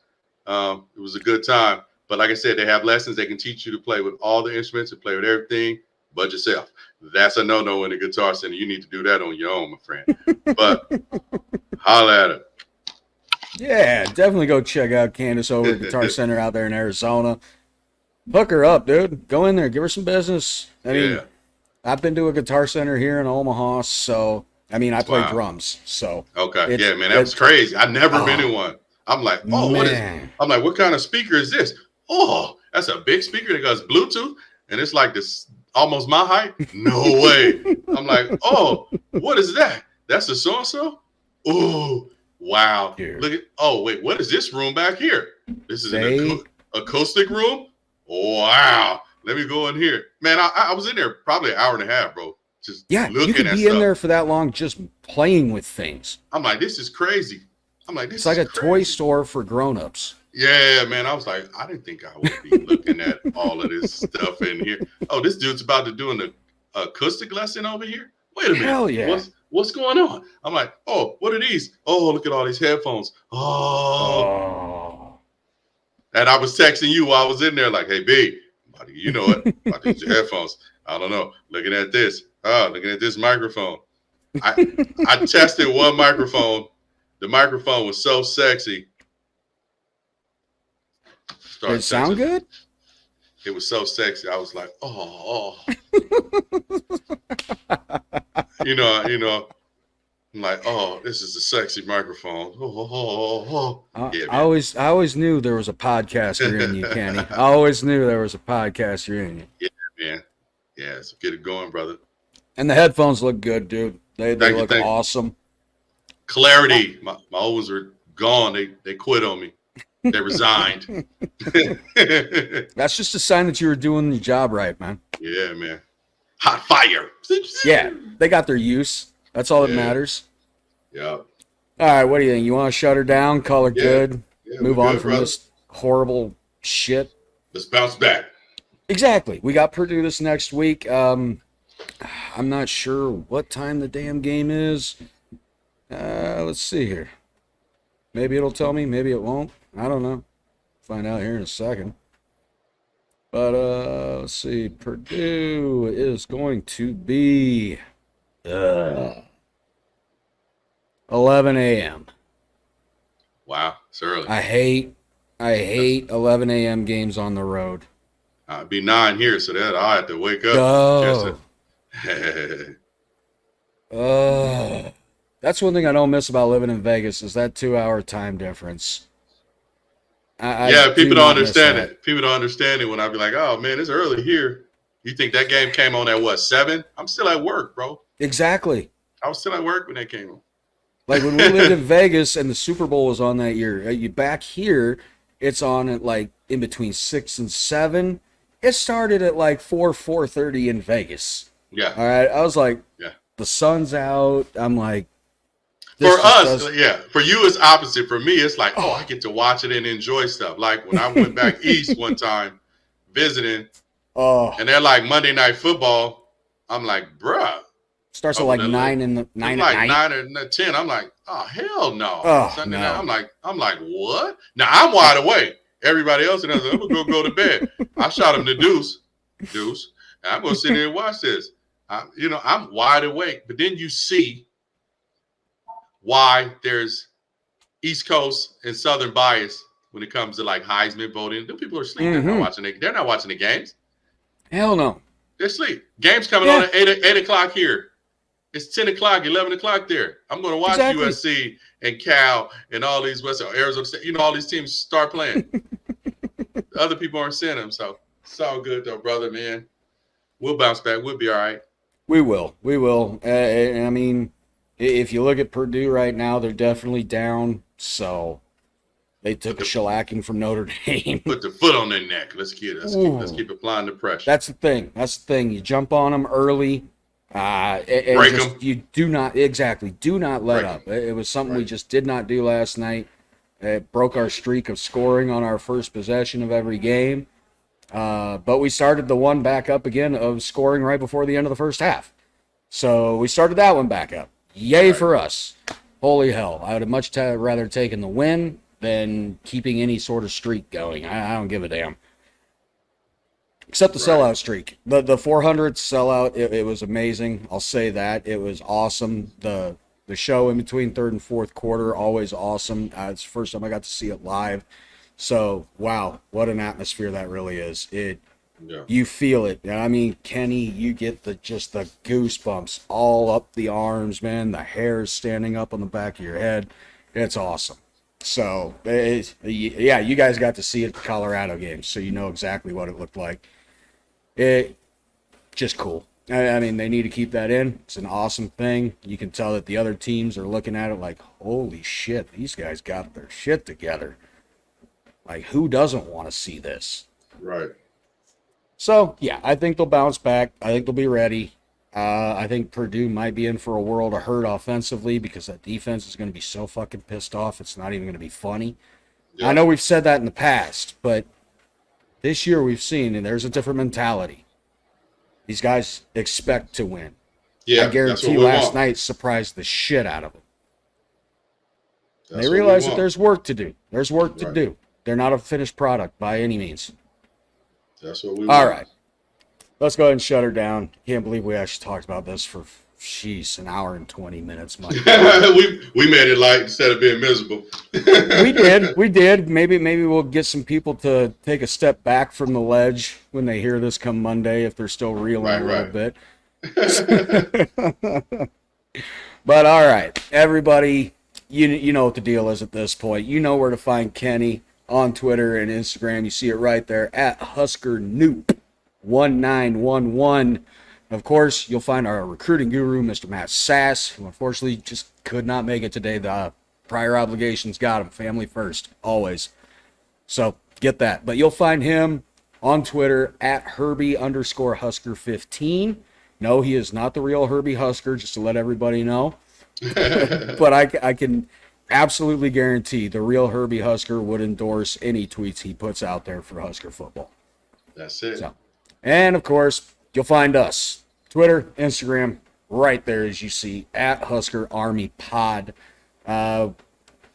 It was a good time. But like I said, they have lessons. They can teach you to play with all the instruments and play with everything but yourself. That's a no-no in the Guitar Center. You need to do that on your own, my friend. But holla at her. Yeah, definitely go check out Candace over at Guitar Center out there in Arizona. Hook her up, dude. Go in there. Give her some business. I mean, I've been to a Guitar Center here in Omaha, so... I mean, I play drums, so. Okay, yeah, man, that was crazy. I've never been in one. I'm like, what kind of speaker is this? Oh, that's a big speaker that goes Bluetooth, and it's like this, almost my height. No way. I'm like, oh, what is that? That's a so-and-so? Oh, wow. Here. Look at, wait, what is this room back here? This is an acoustic room? Wow. Let me go in here. Man, I was in there probably an hour and a half, bro. You could be in there for that long just playing with things. I'm like, this is crazy. I'm like, It's this like is a toy crazy. store for grown-ups. Yeah, man. I was like, I didn't think I would be looking at all of this stuff in here. Oh, this dude's about to do an acoustic lesson over here. Wait a minute. Hell yeah. What's going on? I'm like, oh, what are these? Oh, look at all these headphones. Oh. And I was texting you while I was in there, like, hey, B, you know it. About to use your headphones. I don't know. Looking at this. Oh, looking at this microphone. I tested one microphone. The microphone was so sexy. Did it sound good? It was so sexy. I was like, oh. you know. I'm like, oh, this is a sexy microphone. Yeah, I always knew there was a podcaster in you, Kenny. I always knew there was a podcaster in you. Yeah, man. Yeah, so get it going, brother. And the headphones look good, dude. They look awesome. Clarity. My old ones are gone. They quit on me. They resigned. That's just a sign that you were doing your job right, man. Yeah, man. Hot fire. Yeah, they got their use. That's all that matters. Yeah. All right, what do you think? You want to shut her down, call her good, move on from this horrible shit? Let's bounce back. Exactly. We got Purdue this next week. I'm not sure what time the damn game is. Let's see here. Maybe it'll tell me. Maybe it won't. I don't know. Find out here in a second. But let's see. Purdue is going to be 11 a.m. Wow, it's early. I hate 11 a.m. games on the road. It'd be 9 here, so that I have to wake up. Go. That's one thing I don't miss about living in Vegas is that 2-hour time difference. People don't understand it. People don't understand it when I be like, oh, man, it's early here. You think that game came on at what, 7? I'm still at work, bro. Exactly. I was still at work when that came on. Like when we lived in Vegas and the Super Bowl was on that year, you back here, it's on at like in between 6 and 7. It started at like 4:30 in Vegas. Yeah. All right. I was like, the sun's out. I'm like, for us, For you, it's opposite. For me, it's like, I get to watch it and enjoy stuff. Like when I went back east one time visiting, and they're like Monday Night Football. I'm like, bruh. Starts at like 9 in the 9 like at night. 9 or 10. I'm like, oh hell no. Sunday night, I'm like, what? Now I'm wide awake. Everybody else in there, I'm gonna go to bed. I shot him the deuce, and I'm gonna sit there and watch this. I'm wide awake. But then you see why there's East Coast and Southern bias when it comes to like Heisman voting. Them people are asleep. They're not watching it. They're not watching the games. Hell no. They're asleep. Games coming on at 8 o'clock here. It's 10 o'clock, 11 o'clock there. I'm going to watch USC and Cal and all these Arizona State. All these teams start playing. Other people aren't seeing them. So it's all good, though, brother, man. We'll bounce back. We'll be all right. We will. I mean, if you look at Purdue right now, they're definitely down. So they took a shellacking from Notre Dame. Put the foot on their neck. Let's keep applying the pressure. That's the thing. You jump on them early. Break them. You do not let up. It was something we just did not do last night. It broke our streak of scoring on our first possession of every game. But we started the one back up again of scoring right before the end of the first half. So we started that one back up. Yay for us. Holy hell. I would have much rather taken the win than keeping any sort of streak going. I don't give a damn. Except the sellout streak. The 400th sellout, it was amazing. I'll say that. It was awesome. The show in between third and fourth quarter, always awesome. It's the first time I got to see it live. So, wow, what an atmosphere that really is. You feel it. I mean, Kenny, you get the goosebumps all up the arms, man. The hair's standing up on the back of your head. It's awesome. So, you guys got to see it at the Colorado game, so you know exactly what it looked like. Just cool. I mean, they need to keep that in. It's an awesome thing. You can tell that the other teams are looking at it like, holy shit, these guys got their shit together. Like, who doesn't want to see this? Right. So, I think they'll bounce back. I think they'll be ready. I think Purdue might be in for a world of hurt offensively because that defense is going to be so fucking pissed off. It's not even going to be funny. Yeah. I know we've said that in the past, but this year we've seen, and there's a different mentality. These guys expect to win. Yeah, I guarantee last night surprised the shit out of them. They realize that there's work to do. There's work to do. They're not a finished product by any means. That's what we want. All right. Let's go ahead and shut her down. Can't believe we actually talked about this for, an hour and 20 minutes, Mike. we made it light instead of being miserable. We did. Maybe we'll get some people to take a step back from the ledge when they hear this come Monday, if they're still reeling a little bit. But all right, everybody, you know what the deal is at this point. You know where to find Kenny on Twitter and Instagram. You see it right there at Husker Noop 1911. Of course, you'll find our recruiting guru, Mr. Matt Sass, who unfortunately just could not make it today. The prior obligations got him. Family first, always. So get that. But you'll find him on Twitter at Herbie_Husker15. No, he is not the real Herbie Husker, just to let everybody know. But I can absolutely guarantee the real Herbie Husker would endorse any tweets he puts out there for Husker football. That's it. So, and, of course, you'll find us, Twitter, Instagram, right there as you see, at Husker Army Pod.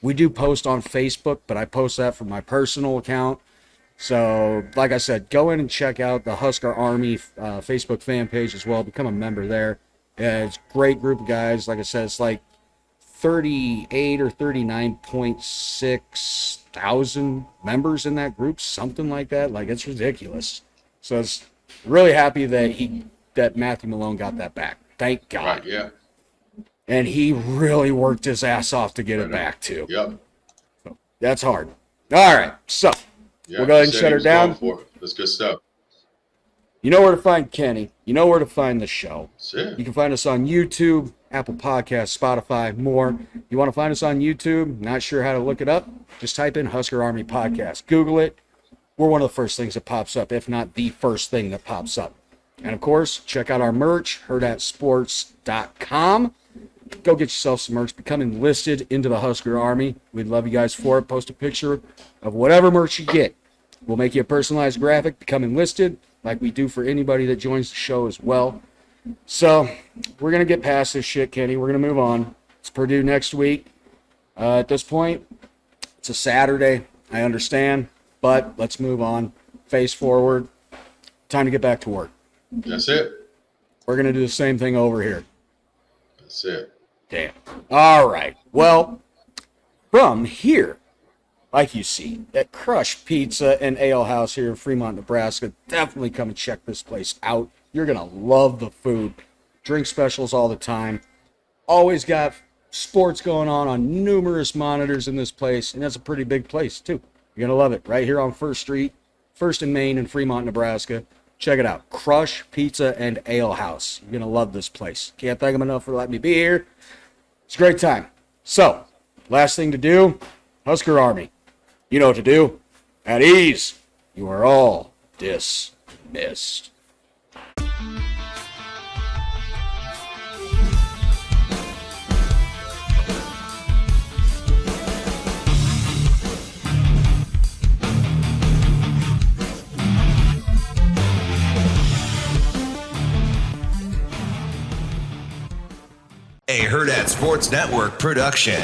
We do post on Facebook, but I post that from my personal account. So, like I said, go in and check out the Husker Army Facebook fan page as well. Become a member there. It's a great group of guys. Like I said, it's like 38 or 39.6 thousand members in that group, something like that. Like, it's ridiculous. So it's really happy that Matthew Malone got that back. Thank God. Right, yeah. And he really worked his ass off to get it back too. Yep. So that's hard. All right, so we'll go ahead and shut her down. That's good stuff. You know where to find Kenny. You know where to find the show. That's it. You can find us on YouTube, Apple Podcasts, Spotify, more. You want to find us on YouTube? Not sure how to look it up? Just type in Husker Army Podcast. Google it. We're one of the first things that pops up, if not the first thing that pops up. And, of course, check out our merch, HurrdatSports.com. Go get yourself some merch. Become enlisted into the Husker Army. We'd love you guys for it. Post a picture of whatever merch you get. We'll make you a personalized graphic. Become enlisted, like we do for anybody that joins the show as well. So, we're going to get past this shit, Kenny. We're going to move on. It's Purdue next week. At this point, it's a Saturday. I understand. But let's move on. Face forward. Time to get back to work. That's it. We're going to do the same thing over here. That's it. Damn. All right. Well, from here, like you see, at Crush Pizza and Ale House here in Fremont, Nebraska, definitely come and check this place out. You're going to love the food. Drink specials all the time. Always got sports going on numerous monitors in this place, and that's a pretty big place, too. You're going to love it. Right here on 1st Street, 1st and Main in Fremont, Nebraska. Check it out. Crush Pizza and Ale House. You're going to love this place. Can't thank them enough for letting me be here. It's a great time. So, last thing to do, Husker Army. You know what to do. At ease. You are all dismissed. A Hurrdat Sports Network production.